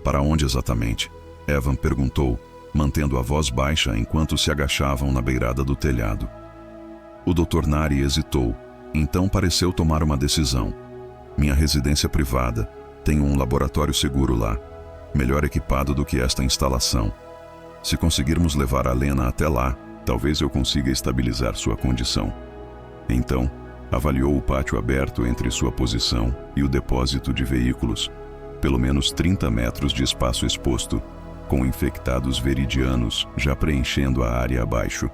Speaker 1: Para onde exatamente? Evan perguntou, mantendo a voz baixa enquanto se agachavam na beirada do telhado. O Dr. Nari hesitou, então pareceu tomar uma decisão. Minha residência privada. Tenho um laboratório seguro lá, melhor equipado do que esta instalação. Se conseguirmos levar a Lena até lá, talvez eu consiga estabilizar sua condição. Então, avaliou o pátio aberto entre sua posição e o depósito de veículos, pelo menos 30 metros de espaço exposto, com infectados veridianos já preenchendo a área abaixo.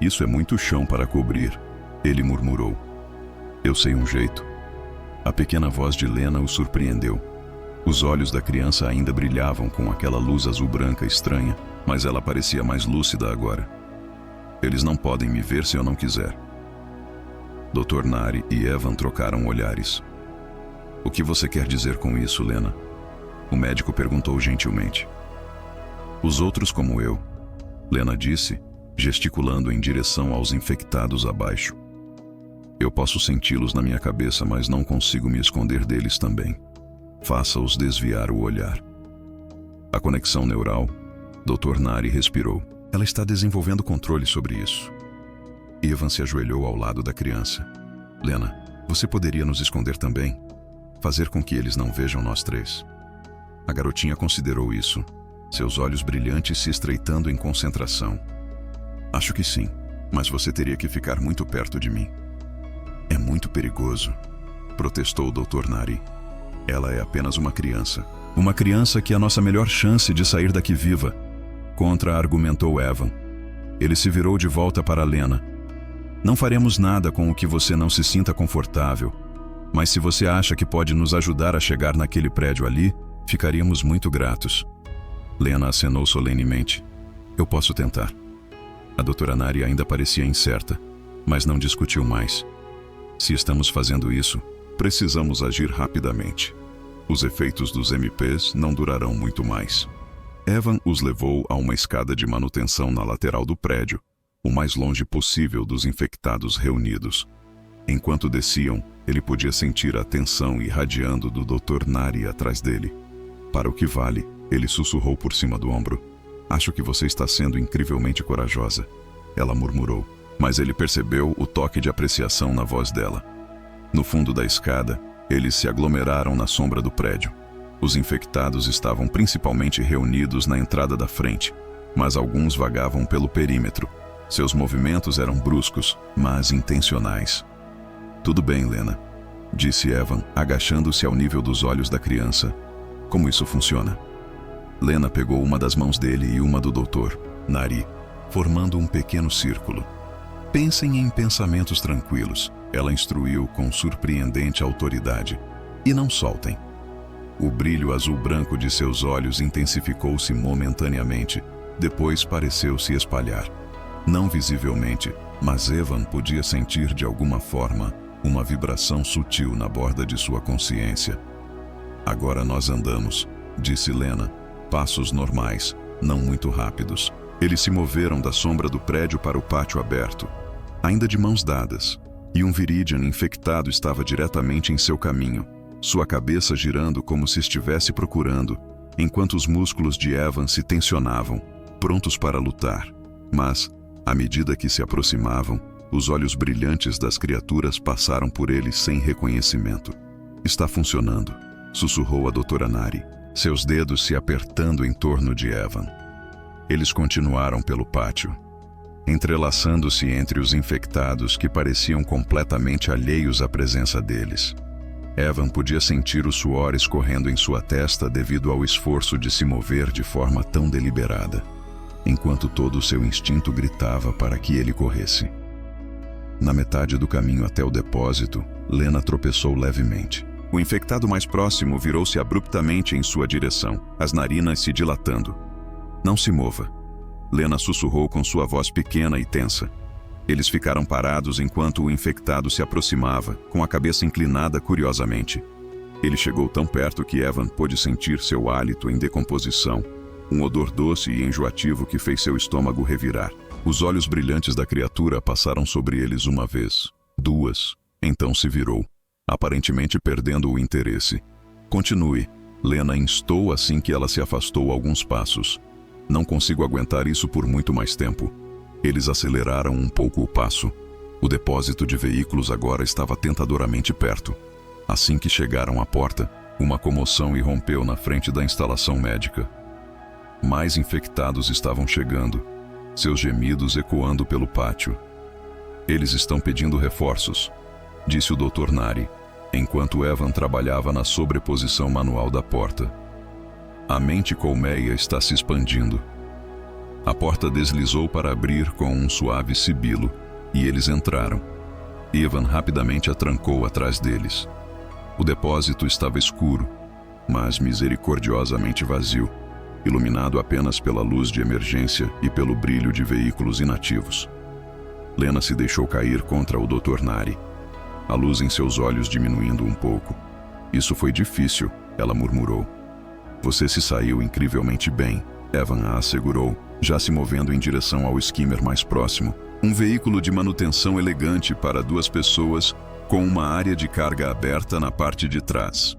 Speaker 1: Isso é muito chão para cobrir, ele murmurou. Eu sei um jeito. A pequena voz de Lena o surpreendeu. Os olhos da criança ainda brilhavam com aquela luz azul-branca estranha, mas ela parecia mais lúcida agora. Eles não podem me ver se eu não quiser. Dr. Nari e Evan trocaram olhares. O que você quer dizer com isso, Lena? O médico perguntou gentilmente. Os outros como eu, Lena disse, gesticulando em direção aos infectados abaixo. Eu posso senti-los na minha cabeça, mas não consigo me esconder deles também. Faça-os desviar o olhar. A conexão neural, Dr. Nari respirou. Ela está desenvolvendo controle sobre isso. Evan se ajoelhou ao lado da criança. Lena, você poderia nos esconder também? Fazer com que eles não vejam nós três. A garotinha considerou isso, seus olhos brilhantes se estreitando em concentração. Acho que sim, mas você teria que ficar muito perto de mim. É muito perigoso, protestou o Dr. Nari. Ela é apenas uma criança. Uma criança que é a nossa melhor chance de sair daqui viva, contra-argumentou Evan. Ele se virou de volta para Lena. Não faremos nada com o que você não se sinta confortável, mas se você acha que pode nos ajudar a chegar naquele prédio ali, ficaríamos muito gratos. Lena acenou solenemente. Eu posso tentar. A doutora Nari ainda parecia incerta, mas não discutiu mais. Se estamos fazendo isso, precisamos agir rapidamente. Os efeitos dos MPs não durarão muito mais. Evan os levou a uma escada de manutenção na lateral do prédio, o mais longe possível dos infectados reunidos. Enquanto desciam, ele podia sentir a tensão irradiando do Dr. Nari atrás dele. Para o que vale, ele sussurrou por cima do ombro. Acho que você está sendo incrivelmente corajosa, ela murmurou, mas ele percebeu o toque de apreciação na voz dela. No fundo da escada, eles se aglomeraram na sombra do prédio. Os infectados estavam principalmente reunidos na entrada da frente, mas alguns vagavam pelo perímetro. Seus movimentos eram bruscos, mas intencionais. Tudo bem, Lena, disse Evan, agachando-se ao nível dos olhos da criança. Como isso funciona? Lena pegou uma das mãos dele e uma do Dr. Nari, formando um pequeno círculo. Pensem em pensamentos tranquilos, ela instruiu com surpreendente autoridade. E não soltem. O brilho azul-branco de seus olhos intensificou-se momentaneamente, depois pareceu se espalhar. Não visivelmente, mas Evan podia sentir de alguma forma uma vibração sutil na borda de sua consciência. Agora nós andamos, disse Lena, passos normais, não muito rápidos. Eles se moveram da sombra do prédio para o pátio aberto, ainda de mãos dadas. e um Viridian infectado estava diretamente em seu caminho, sua cabeça girando como se estivesse procurando, enquanto os músculos de Evan se tensionavam, prontos para lutar. Mas, à medida que se aproximavam, os olhos brilhantes das criaturas passaram por ele sem reconhecimento. Está funcionando, sussurrou a doutora Nari, seus dedos se apertando em torno de Evan. Eles continuaram pelo pátio, entrelaçando-se entre os infectados que pareciam completamente alheios à presença deles. Evan podia sentir o suor escorrendo em sua testa devido ao esforço de se mover de forma tão deliberada, enquanto todo o seu instinto gritava para que ele corresse. Na metade do caminho até o depósito, Lena tropeçou levemente. O infectado mais próximo virou-se abruptamente em sua direção, as narinas se dilatando. Não se mova. Lena sussurrou com sua voz pequena e tensa. Eles ficaram parados enquanto o infectado se aproximava, com a cabeça inclinada curiosamente. Ele chegou tão perto que Evan pôde sentir seu hálito em decomposição, um odor doce e enjoativo que fez seu estômago revirar. Os olhos brilhantes da criatura passaram sobre eles uma vez, duas, então se virou, aparentemente perdendo o interesse. Continue, Lena instou assim que ela se afastou alguns passos. Não consigo aguentar isso por muito mais tempo. Eles aceleraram um pouco o passo. O depósito de veículos agora estava tentadoramente perto. Assim que chegaram à porta, uma comoção irrompeu na frente da instalação médica. Mais infectados estavam chegando, seus gemidos ecoando pelo pátio. Eles estão pedindo reforços, disse o Dr. Nari, enquanto Evan trabalhava na sobreposição manual da porta. A mente colmeia está se expandindo. A porta deslizou para abrir com um suave sibilo, e eles entraram. Evan rapidamente a trancou atrás deles. O depósito estava escuro, mas misericordiosamente vazio, iluminado apenas pela luz de emergência e pelo brilho de veículos inativos. Lena se deixou cair contra o Dr. Nari, a luz em seus olhos diminuindo um pouco. Isso foi difícil, ela murmurou. Você se saiu incrivelmente bem, Evan a assegurou, já se movendo em direção ao skimmer mais próximo. Um veículo de manutenção elegante para 2 pessoas, com uma área de carga aberta na parte de trás.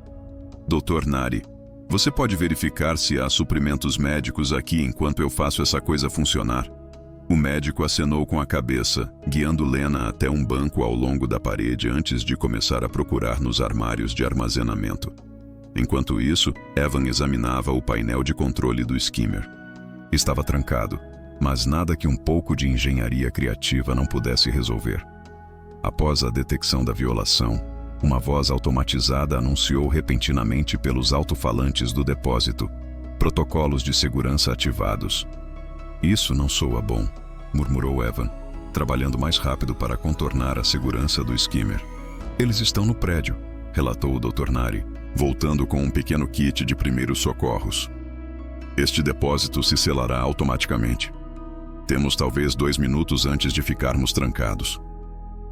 Speaker 1: Dr. Nari, você pode verificar se há suprimentos médicos aqui enquanto eu faço essa coisa funcionar? O médico acenou com a cabeça, guiando Lena até um banco ao longo da parede antes de começar a procurar nos armários de armazenamento. Enquanto isso, Evan examinava o painel de controle do skimmer. Estava trancado, mas nada que um pouco de engenharia criativa não pudesse resolver. Após a detecção da violação, uma voz automatizada anunciou repentinamente pelos alto-falantes do depósito: protocolos de segurança ativados. Isso não soa bom, murmurou Evan, trabalhando mais rápido para contornar a segurança do skimmer. Eles estão no prédio, relatou o Dr. Nari, voltando com um pequeno kit de primeiros socorros. Este depósito se selará automaticamente. Temos talvez 2 minutos antes de ficarmos trancados.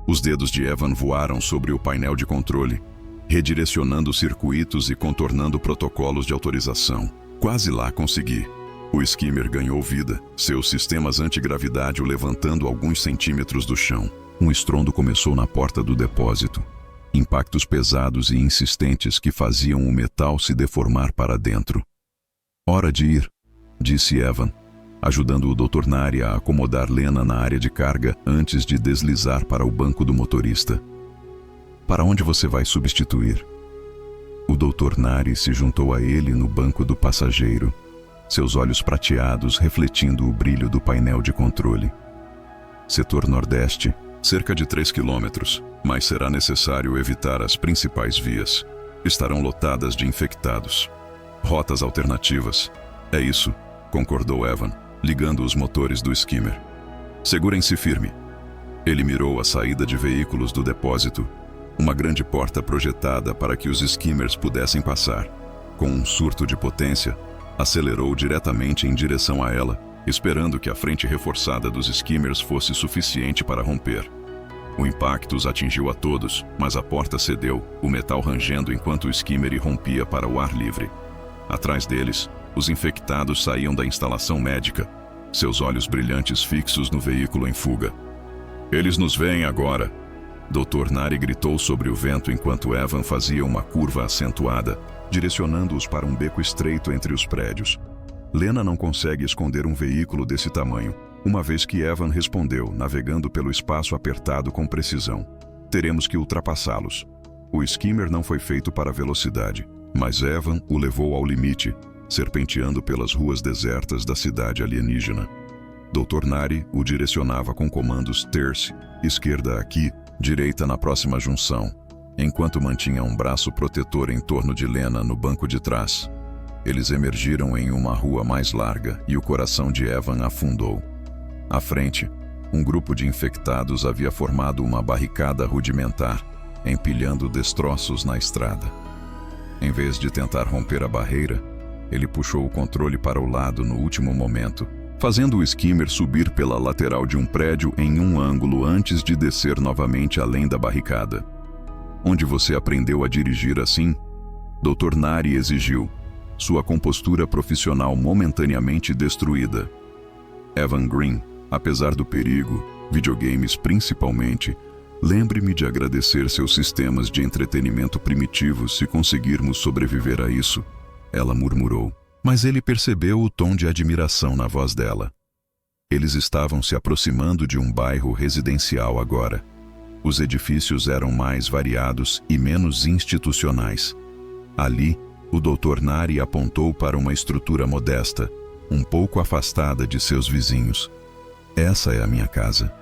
Speaker 1: Os dedos de Evan voaram sobre o painel de controle, redirecionando circuitos e contornando protocolos de autorização. Quase lá consegui. O skimmer ganhou vida, seus sistemas antigravidade o levantando alguns centímetros do chão. Um estrondo começou na porta do depósito. Impactos pesados e insistentes que faziam o metal se deformar para dentro. Hora de ir, disse Evan, ajudando o Dr. Nari a acomodar Lena na área de carga antes de deslizar para o banco do motorista. Para onde você vai substituir? O Dr. Nari se juntou a ele no banco do passageiro, seus olhos prateados refletindo o brilho do painel de controle. Setor Nordeste, cerca de 3 quilômetros, mas será necessário evitar as principais vias. Estarão lotadas de infectados. Rotas alternativas. É isso, concordou Evan, ligando os motores do skimmer. Segurem-se firme. Ele mirou a saída de veículos do depósito, uma grande porta projetada para que os skimmers pudessem passar. Com um surto de potência, acelerou diretamente em direção a ela, esperando que a frente reforçada dos skimmers fosse suficiente para romper. O impacto os atingiu a todos, mas a porta cedeu, o metal rangendo enquanto o skimmer irrompia para o ar livre. Atrás deles, os infectados saíam da instalação médica, seus olhos brilhantes fixos no veículo em fuga. Eles nos veem agora, Dr. Nari gritou sobre o vento enquanto Evan fazia uma curva acentuada, direcionando-os para um beco estreito entre os prédios. Lena não consegue esconder um veículo desse tamanho, uma vez que Evan respondeu, navegando pelo espaço apertado com precisão. Teremos que ultrapassá-los. O skimmer não foi feito para velocidade, mas Evan o levou ao limite, serpenteando pelas ruas desertas da cidade alienígena. Dr. Nari o direcionava com comandos terce, esquerda aqui, direita na próxima junção, enquanto mantinha um braço protetor em torno de Lena no banco de trás. Eles emergiram em uma rua mais larga e o coração de Evan afundou. À frente, um grupo de infectados havia formado uma barricada rudimentar, empilhando destroços na estrada. Em vez de tentar romper a barreira, ele puxou o controle para o lado no último momento, fazendo o skimmer subir pela lateral de um prédio em um ângulo antes de descer novamente além da barricada. Onde você aprendeu a dirigir assim? Dr. Nari exigiu, sua compostura profissional momentaneamente destruída. Evan Green, apesar do perigo, videogames principalmente, lembre-me de agradecer seus sistemas de entretenimento primitivos se conseguirmos sobreviver a isso, ela murmurou. Mas ele percebeu o tom de admiração na voz dela. Eles estavam se aproximando de um bairro residencial agora. Os edifícios eram mais variados e menos institucionais. Ali, o Dr. Nari apontou para uma estrutura modesta, um pouco afastada de seus vizinhos. Essa é a minha casa.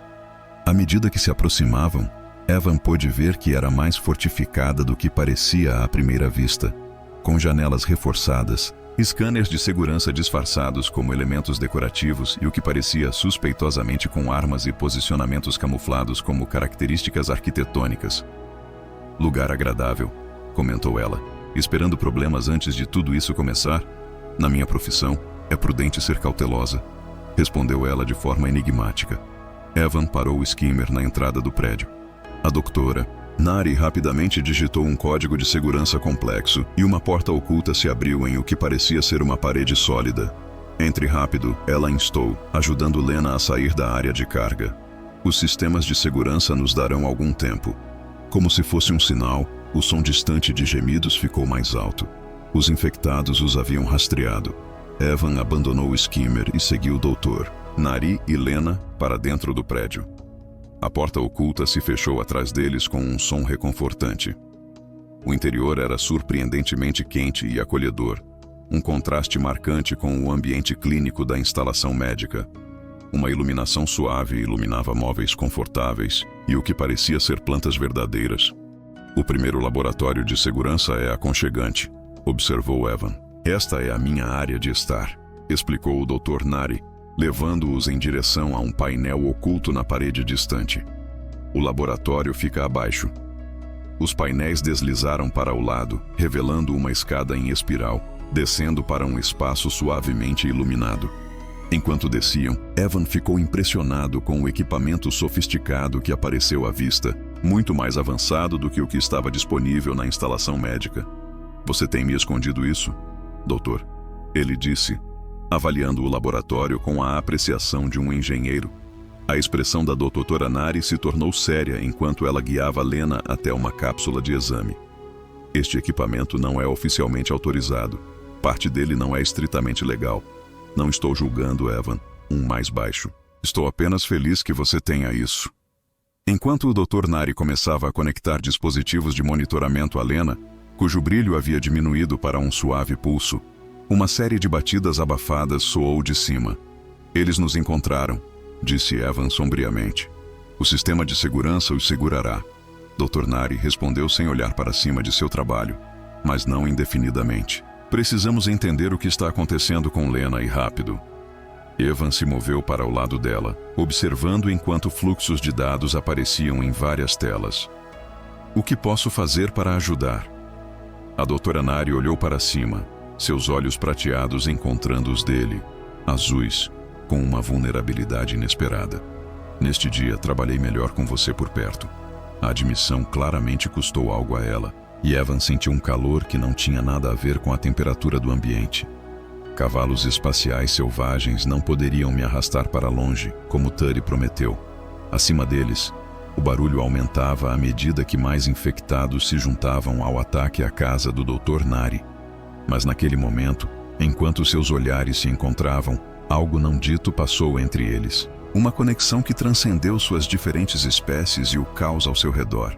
Speaker 1: À medida que se aproximavam, Evan pôde ver que era mais fortificada do que parecia à primeira vista, com janelas reforçadas, scanners de segurança disfarçados como elementos decorativos e o que parecia suspeitosamente com armas e posicionamentos camuflados como características arquitetônicas. Lugar agradável, comentou ela, esperando problemas antes de tudo isso começar. Na minha profissão, é prudente ser cautelosa, respondeu ela de forma enigmática. Evan parou o skimmer na entrada do prédio. A doutora Nari rapidamente digitou um código de segurança complexo e uma porta oculta se abriu em o que parecia ser uma parede sólida. Entre rápido, ela instou, ajudando Lena a sair da área de carga. Os sistemas de segurança nos darão algum tempo. Como se fosse um sinal, o som distante de gemidos ficou mais alto. Os infectados os haviam rastreado. Evan abandonou o skimmer e seguiu o doutor, Nari e Lena para dentro do prédio. A porta oculta se fechou atrás deles com um som reconfortante. O interior era surpreendentemente quente e acolhedor, um contraste marcante com o ambiente clínico da instalação médica. Uma iluminação suave iluminava móveis confortáveis e o que parecia ser plantas verdadeiras. O primeiro laboratório de segurança é aconchegante, observou Evan. Esta é a minha área de estar, explicou o Dr. Nari, levando-os em direção a um painel oculto na parede distante. O laboratório fica abaixo. Os painéis deslizaram para o lado, revelando uma escada em espiral, descendo para um espaço suavemente iluminado. Enquanto desciam, Evan ficou impressionado com o equipamento sofisticado que apareceu à vista, muito mais avançado do que o que estava disponível na instalação médica. Você tem me escondido isso, doutor? Ele disse, avaliando o laboratório com a apreciação de um engenheiro. A expressão da doutora Nari se tornou séria enquanto ela guiava Lena até uma cápsula de exame. Este equipamento não é oficialmente autorizado. Parte dele não é estritamente legal. Não estou julgando, Evan, um mais baixo. Estou apenas feliz que você tenha isso. Enquanto o Dr. Nari começava a conectar dispositivos de monitoramento a Lena, cujo brilho havia diminuído para um suave pulso, uma série de batidas abafadas soou de cima. Eles nos encontraram, disse Evan sombriamente. O sistema de segurança os segurará. Dr. Nari respondeu sem olhar para cima de seu trabalho, mas não indefinidamente. Precisamos entender o que está acontecendo com Lena e rápido. Evan se moveu para o lado dela, observando enquanto fluxos de dados apareciam em várias telas. O que posso fazer para ajudar? A doutora Nari olhou para cima, seus olhos prateados encontrando os dele, azuis, com uma vulnerabilidade inesperada. Neste dia, trabalhei melhor com você por perto. A admissão claramente custou algo a ela, e Evan sentiu um calor que não tinha nada a ver com a temperatura do ambiente. Cavalos espaciais selvagens não poderiam me arrastar para longe, como Turi prometeu. Acima deles, O barulho aumentava à medida que mais infectados se juntavam ao ataque à casa do Dr. Nari. Mas naquele momento, enquanto seus olhares se encontravam, algo não dito passou entre eles. Uma conexão que transcendeu suas diferentes espécies e o caos ao seu redor.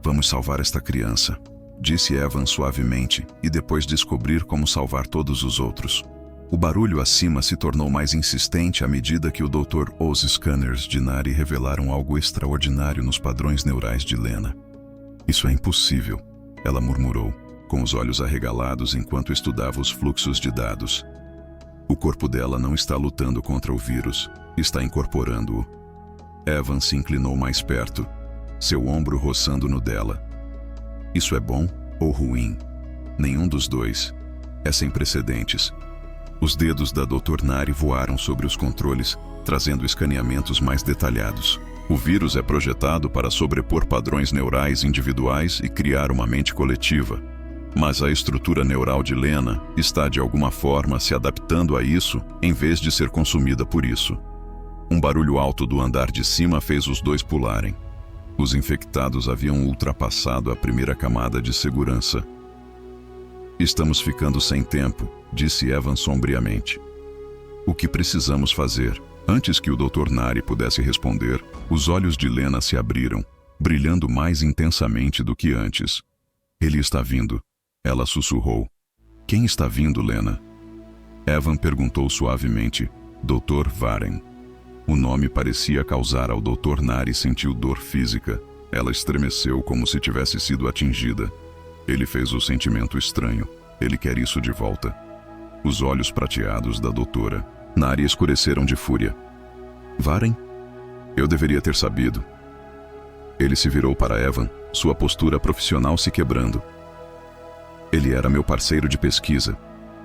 Speaker 1: "Vamos salvar esta criança", disse Evan suavemente, e depois descobrir como salvar todos os outros. O barulho acima se tornou mais insistente à medida que o Dr. Os scanners de Nari revelaram algo extraordinário nos padrões neurais de Lena. "Isso é impossível", ela murmurou, com os olhos arregalados enquanto estudava os fluxos de dados. "O corpo dela não está lutando contra o vírus, está incorporando-o." Evan se inclinou mais perto, seu ombro roçando no dela. "Isso é bom ou ruim?" "Nenhum dos dois. É sem precedentes." Os dedos da Dr. Nari voaram sobre os controles, trazendo escaneamentos mais detalhados. "O vírus é projetado para sobrepor padrões neurais individuais e criar uma mente coletiva. Mas a estrutura neural de Lena está de alguma forma se adaptando a isso em vez de ser consumida por isso." Um barulho alto do andar de cima fez os dois pularem. Os infectados haviam ultrapassado a primeira camada de segurança. "Estamos ficando sem tempo", disse Evan sombriamente. "O que precisamos fazer?" Antes que o Dr. Nari pudesse responder, os olhos de Lena se abriram, brilhando mais intensamente do que antes. "Ele está vindo", ela sussurrou. "Quem está vindo, Lena?" Evan perguntou suavemente. "Dr. Varen." O nome parecia causar ao Dr. Nari sentir dor física. Ela estremeceu como se tivesse sido atingida. Ele fez o sentimento estranho. Ele quer isso de volta. Os olhos prateados da doutora Nari escureceram de fúria. "Varen? Eu deveria ter sabido." Ele se virou para Evan, sua postura profissional se quebrando. "Ele era meu parceiro de pesquisa.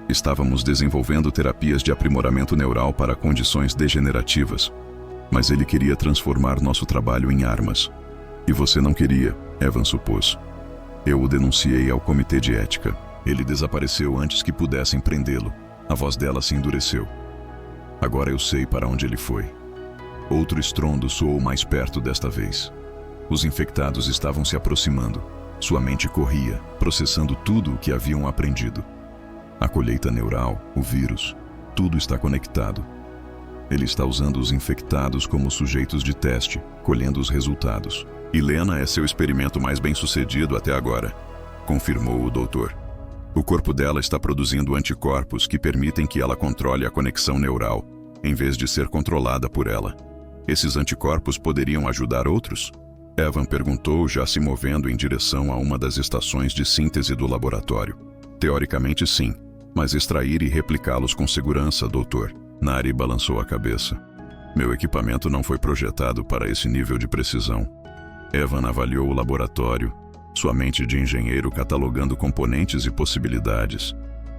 Speaker 1: Estávamos desenvolvendo terapias de aprimoramento neural para condições degenerativas. Mas ele queria transformar nosso trabalho em armas. E você não queria", Evan supôs. "Eu o denunciei ao comitê de ética. Ele desapareceu antes que pudessem prendê-lo." A voz dela se endureceu. "Agora eu sei para onde ele foi." Outro estrondo soou mais perto desta vez. Os infectados estavam se aproximando. Sua mente corria, processando tudo o que haviam aprendido. A colheita neural, o vírus, tudo está conectado. Ele está usando os infectados como sujeitos de teste, colhendo os resultados. "E Lena é seu experimento mais bem-sucedido até agora", confirmou o doutor. "O corpo dela está produzindo anticorpos que permitem que ela controle a conexão neural, em vez de ser controlada por ela. Esses anticorpos poderiam ajudar outros?" Evan perguntou, já se movendo em direção a uma das estações de síntese do laboratório. "Teoricamente sim, mas extrair e replicá-los com segurança, doutor." Nari balançou a cabeça. "Meu equipamento não foi projetado para esse nível de precisão." Evan avaliou o laboratório, sua mente de engenheiro catalogando componentes e possibilidades.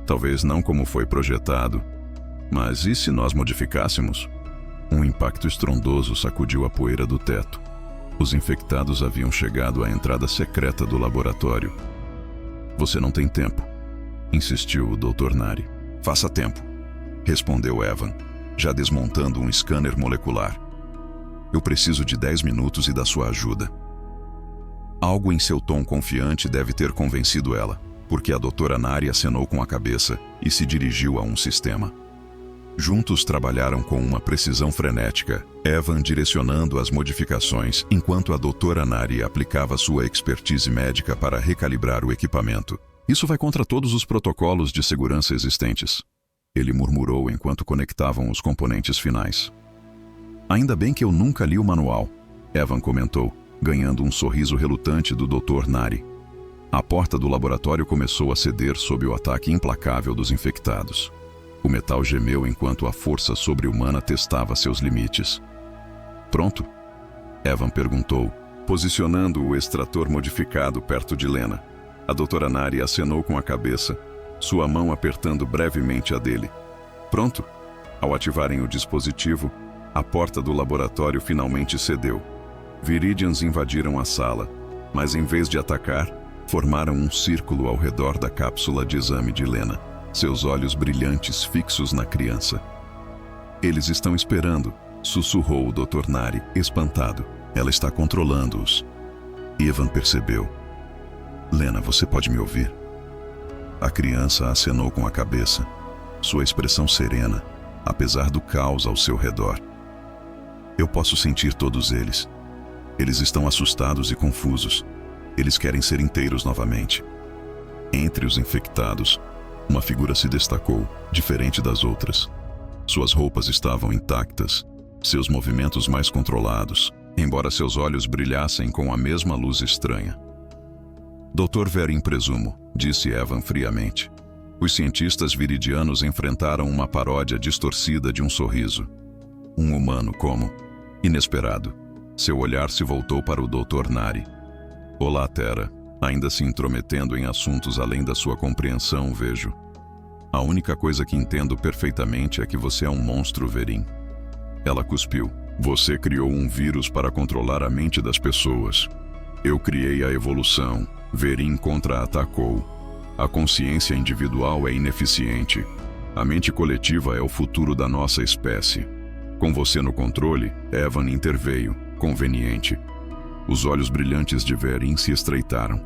Speaker 1: Talvez não como foi projetado, mas e se nós modificássemos? Um impacto estrondoso sacudiu a poeira do teto. Os infectados haviam chegado à entrada secreta do laboratório. "Você não tem tempo", insistiu o Dr. Nari. "Faça tempo", respondeu Evan, já desmontando um scanner molecular. "Eu preciso de 10 minutos e da sua ajuda." Algo em seu tom confiante deve ter convencido ela, porque a doutora Nari acenou com a cabeça e se dirigiu a um sistema. Juntos trabalharam com uma precisão frenética, Evan direcionando as modificações enquanto a doutora Nari aplicava sua expertise médica para recalibrar o equipamento. "Isso vai contra todos os protocolos de segurança existentes", ele murmurou enquanto conectavam os componentes finais. "Ainda bem que eu nunca li o manual", Evan comentou, ganhando um sorriso relutante do Dr. Nari. A porta do laboratório começou a ceder sob o ataque implacável dos infectados. O metal gemeu enquanto a força sobre-humana testava seus limites. "Pronto?", Evan perguntou, posicionando o extrator modificado perto de Lena. A doutora Nari acenou com a cabeça, sua mão apertando brevemente a dele. "Pronto?". Ao ativarem o dispositivo, a porta do laboratório finalmente cedeu. Viridians invadiram a sala, mas em vez de atacar, formaram um círculo ao redor da cápsula de exame de Lena, seus olhos brilhantes fixos na criança. "Eles estão esperando", sussurrou o Dr. Nari, espantado. Ela está controlando-os. Evan percebeu. Lena, você pode me ouvir? A criança acenou com a cabeça, sua expressão serena, apesar do caos ao seu redor. Eu posso sentir todos eles. Eles estão assustados e confusos. Eles querem ser inteiros novamente. Entre os infectados, uma figura se destacou, diferente das outras. Suas roupas estavam intactas, seus movimentos mais controlados, embora seus olhos brilhassem com a mesma luz estranha. Dr. Verin, presumo, disse Evan friamente. Os cientistas viridianos enfrentaram uma paródia distorcida de um sorriso. Um humano como? Inesperado. Seu olhar se voltou para o Dr. Nari. Olá, Terra. Ainda se intrometendo em assuntos além da sua compreensão, vejo. A única coisa que entendo perfeitamente é que você é um monstro, Verin. Ela cuspiu. Você criou um vírus para controlar a mente das pessoas. Eu criei a evolução. Verin contra-atacou. A consciência individual é ineficiente. A mente coletiva é o futuro da nossa espécie. Com você no controle, Evan interveio, conveniente. Os olhos brilhantes de Verin se estreitaram.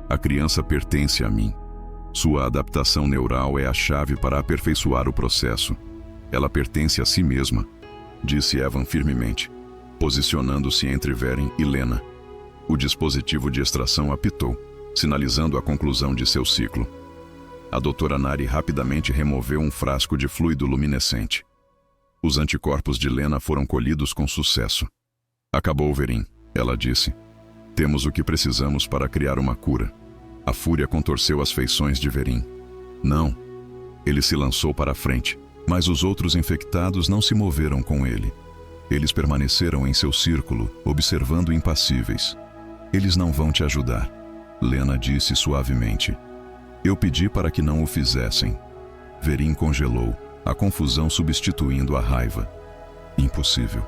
Speaker 1: A criança pertence a mim. Sua adaptação neural é a chave para aperfeiçoar o processo. Ela pertence a si mesma, disse Evan firmemente, posicionando-se entre Verin e Lena. O dispositivo de extração apitou, sinalizando a conclusão de seu ciclo. A doutora Nari rapidamente removeu um frasco de fluido luminescente. Os anticorpos de Lena foram colhidos com sucesso. Acabou, Verin, ela disse. Temos o que precisamos para criar uma cura. A fúria contorceu as feições de Verin. Não. Ele se lançou para a frente, mas os outros infectados não se moveram com ele. Eles permaneceram em seu círculo, observando impassíveis. Eles não vão te ajudar, Lena disse suavemente. Eu pedi para que não o fizessem. Verin congelou, a confusão substituindo a raiva. Impossível.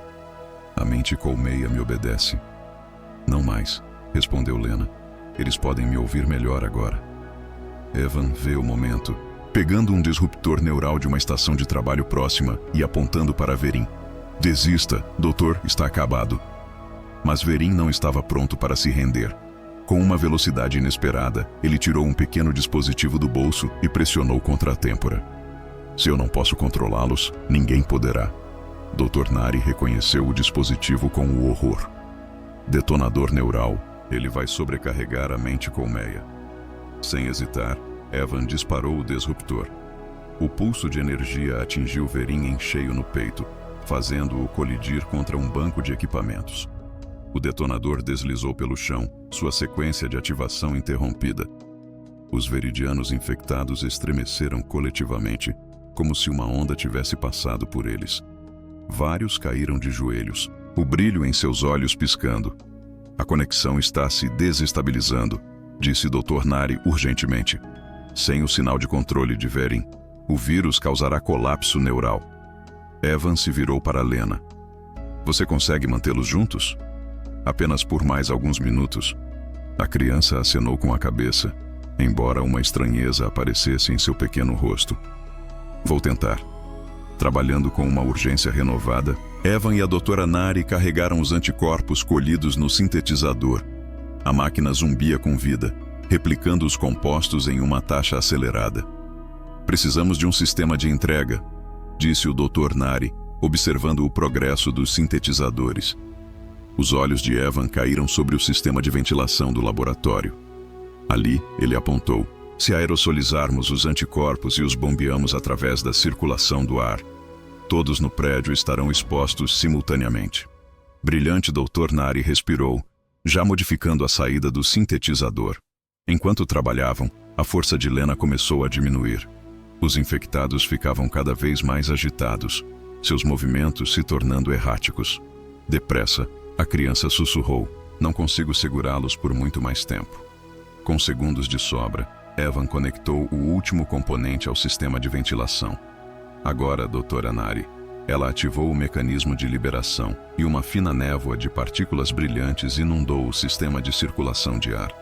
Speaker 1: A mente colmeia me obedece. Não mais, respondeu Lena. Eles podem me ouvir melhor agora. Evan vê o momento, pegando um disruptor neural de uma estação de trabalho próxima e apontando para Verin. Desista, doutor, está acabado. Mas Verin não estava pronto para se render. Com uma velocidade inesperada, ele tirou um pequeno dispositivo do bolso e pressionou contra a têmpora. Se eu não posso controlá-los, ninguém poderá. Dr. Nari reconheceu o dispositivo com o horror. Detonador neural, ele vai sobrecarregar a mente colmeia. Sem hesitar, Evan disparou o disruptor. O pulso de energia atingiu Verin em cheio no peito, fazendo-o colidir contra um banco de equipamentos. O detonador deslizou pelo chão, sua sequência de ativação interrompida. Os veridianos infectados estremeceram coletivamente, como se uma onda tivesse passado por eles. Vários caíram de joelhos, o brilho em seus olhos piscando. A conexão está se desestabilizando, disse Dr. Nari urgentemente. Sem o sinal de controle de Verin, o vírus causará colapso neural. Evan se virou para Lena. Você consegue mantê-los juntos? Apenas por mais alguns minutos. A criança acenou com a cabeça, embora uma estranheza aparecesse em seu pequeno rosto. Vou tentar. Trabalhando com uma urgência renovada, Evan e a doutora Nari carregaram os anticorpos colhidos no sintetizador. A máquina zumbia com vida, replicando os compostos em uma taxa acelerada. Precisamos de um sistema de entrega, disse o Dr. Nari, observando o progresso dos sintetizadores. Os olhos de Evan caíram sobre o sistema de ventilação do laboratório. Ali, ele apontou. Se aerosolizarmos os anticorpos e os bombeamos através da circulação do ar, todos no prédio estarão expostos simultaneamente. Brilhante Dr. Nari respirou, já modificando a saída do sintetizador. Enquanto trabalhavam, a força de Lena começou a diminuir. Os infectados ficavam cada vez mais agitados, seus movimentos se tornando erráticos. Depressa, a criança sussurrou, não consigo segurá-los por muito mais tempo. Com segundos de sobra, Evan conectou o último componente ao sistema de ventilação. Agora, doutora Nari, ela ativou o mecanismo de liberação e uma fina névoa de partículas brilhantes inundou o sistema de circulação de ar.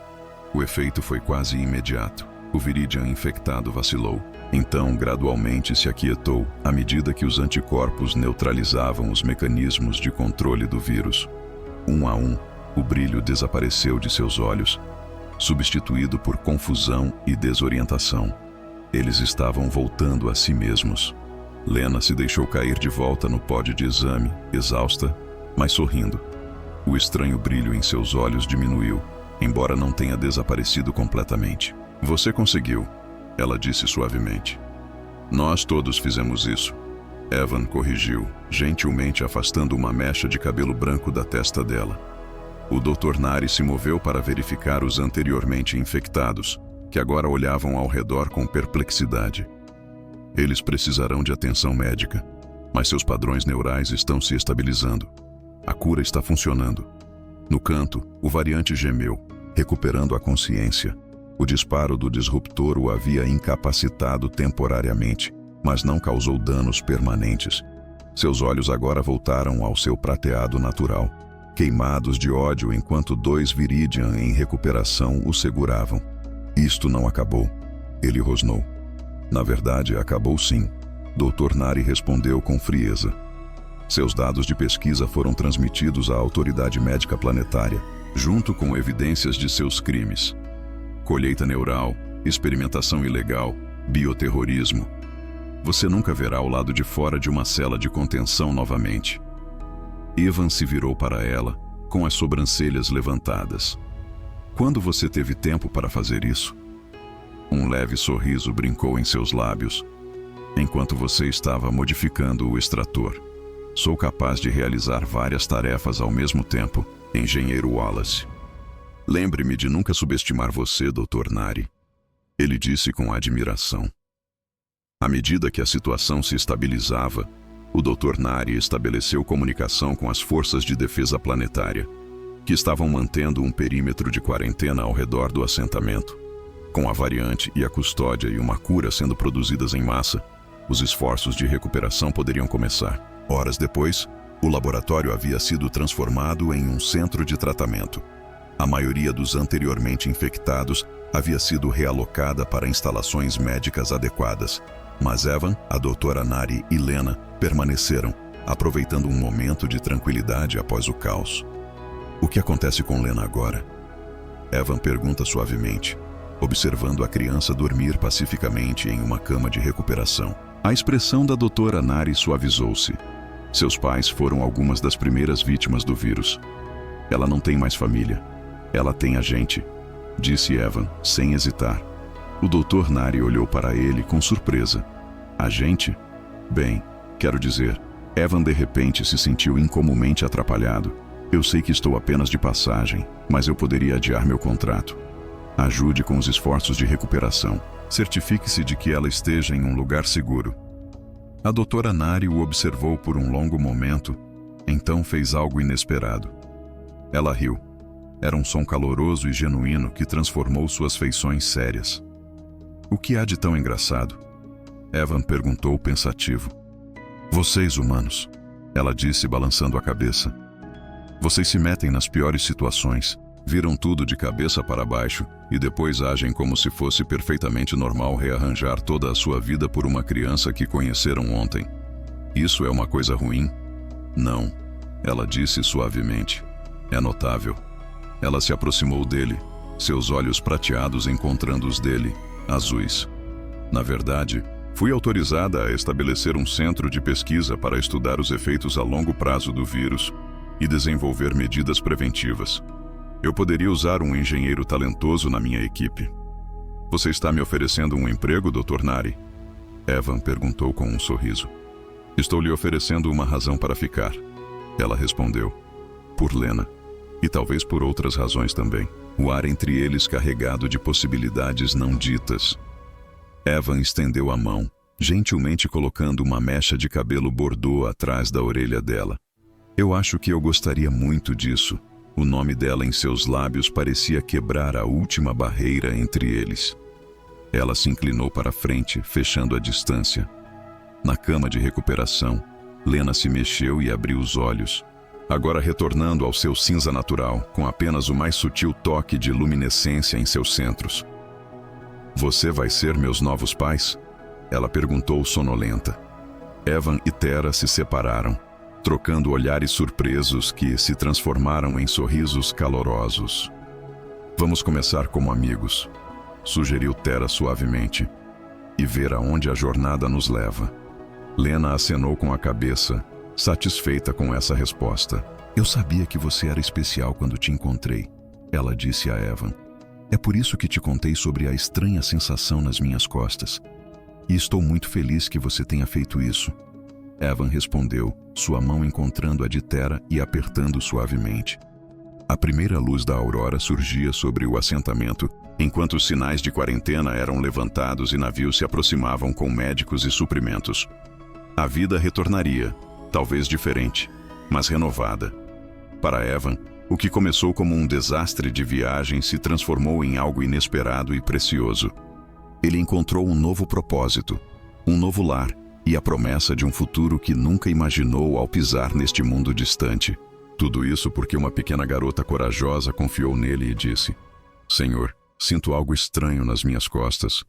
Speaker 1: O efeito foi quase imediato. O viridian infectado vacilou. Então, gradualmente se aquietou à medida que os anticorpos neutralizavam os mecanismos de controle do vírus. Um a um, o brilho desapareceu de seus olhos, substituído por confusão e desorientação. Eles estavam voltando a si mesmos. Lena se deixou cair de volta no pódio de exame, exausta, mas sorrindo. O estranho brilho em seus olhos diminuiu, embora não tenha desaparecido completamente. Você conseguiu, ela disse suavemente. Nós todos fizemos isso. Evan corrigiu, gentilmente afastando uma mecha de cabelo branco da testa dela. O Dr. Nari se moveu para verificar os anteriormente infectados, que agora olhavam ao redor com perplexidade. Eles precisarão de atenção médica, mas seus padrões neurais estão se estabilizando. A cura está funcionando. No canto, o variante gemeu, recuperando a consciência. O disparo do disruptor o havia incapacitado temporariamente, mas não causou danos permanentes. Seus olhos agora voltaram ao seu prateado natural, queimados de ódio enquanto 2 Viridian em recuperação o seguravam. Isto não acabou. Ele rosnou. Na verdade, acabou sim. Dr. Nari respondeu com frieza. Seus dados de pesquisa foram transmitidos à autoridade médica planetária, junto com evidências de seus crimes. Colheita neural, experimentação ilegal, bioterrorismo. Você nunca verá o lado de fora de uma cela de contenção novamente. Evan se virou para ela, com as sobrancelhas levantadas. Quando você teve tempo para fazer isso? Um leve sorriso brincou em seus lábios. Enquanto você estava modificando o extrator. Sou capaz de realizar várias tarefas ao mesmo tempo, engenheiro Wallace. Lembre-me de nunca subestimar você, Dr. Nari. Ele disse com admiração. À medida que a situação se estabilizava, o Dr. Nari estabeleceu comunicação com as forças de defesa planetária, que estavam mantendo um perímetro de quarentena ao redor do assentamento. Com a variante e a custódia e uma cura sendo produzidas em massa, os esforços de recuperação poderiam começar. Horas depois, o laboratório havia sido transformado em um centro de tratamento. A maioria dos anteriormente infectados havia sido realocada para instalações médicas adequadas, mas Evan, a doutora Nari e Lena permaneceram, aproveitando um momento de tranquilidade após o caos. O que acontece com Lena agora? Evan pergunta suavemente, observando a criança dormir pacificamente em uma cama de recuperação. A expressão da doutora Nari suavizou-se. Seus pais foram algumas das primeiras vítimas do vírus. Ela não tem mais família. Ela tem a gente, disse Evan, sem hesitar. O Dr. Nari olhou para ele com surpresa. A gente? Bem, quero dizer, Evan de repente se sentiu incomumente atrapalhado. Eu sei que estou apenas de passagem, mas eu poderia adiar meu contrato. Ajude com os esforços de recuperação. Certifique-se de que ela esteja em um lugar seguro. A doutora Nari o observou por um longo momento, então fez algo inesperado. Ela riu. Era um som caloroso e genuíno que transformou suas feições sérias. O que há de tão engraçado? Evan perguntou pensativo. Vocês, humanos, ela disse balançando a cabeça. Vocês se metem nas piores situações, viram tudo de cabeça para baixo e depois agem como se fosse perfeitamente normal rearranjar toda a sua vida por uma criança que conheceram ontem. Isso é uma coisa ruim? Não, ela disse suavemente. É notável. Ela se aproximou dele, seus olhos prateados encontrando os dele, azuis. Na verdade, fui autorizada a estabelecer um centro de pesquisa para estudar os efeitos a longo prazo do vírus e desenvolver medidas preventivas. Eu poderia usar um engenheiro talentoso na minha equipe. Você está me oferecendo um emprego, Dr. Nari? Evan perguntou com um sorriso. Estou lhe oferecendo uma razão para ficar. Ela respondeu. Por Lena. E talvez por outras razões também. O ar entre eles carregado de possibilidades não ditas. Evan estendeu a mão, gentilmente colocando uma mecha de cabelo bordô atrás da orelha dela. Eu acho que eu gostaria muito disso. O nome dela em seus lábios parecia quebrar a última barreira entre eles. Ela se inclinou para frente, fechando a distância. Na cama de recuperação, Lena se mexeu e abriu os olhos, agora retornando ao seu cinza natural, com apenas o mais sutil toque de luminescência em seus centros. Você vai ser meus novos pais? Ela perguntou sonolenta. Evan e Tera se separaram. trocando olhares surpresos que se transformaram em sorrisos calorosos. Vamos começar como amigos, sugeriu Tera suavemente, e ver aonde a jornada nos leva. Lena acenou com a cabeça, satisfeita com essa resposta. Eu sabia que você era especial quando te encontrei, ela disse a Evan. É por isso que te contei sobre a estranha sensação nas minhas costas. E estou muito feliz que você tenha feito isso. Evan respondeu, sua mão encontrando a de Tera e apertando suavemente. A primeira luz da aurora surgia sobre o assentamento, enquanto os sinais de quarentena eram levantados e navios se aproximavam com médicos e suprimentos. A vida retornaria, talvez diferente, mas renovada. Para Evan, o que começou como um desastre de viagem se transformou em algo inesperado e precioso. Ele encontrou um novo propósito, um novo lar e a promessa de um futuro que nunca imaginou ao pisar neste mundo distante. Tudo isso porque uma pequena garota corajosa confiou nele e disse: Senhor, sinto algo estranho nas minhas costas.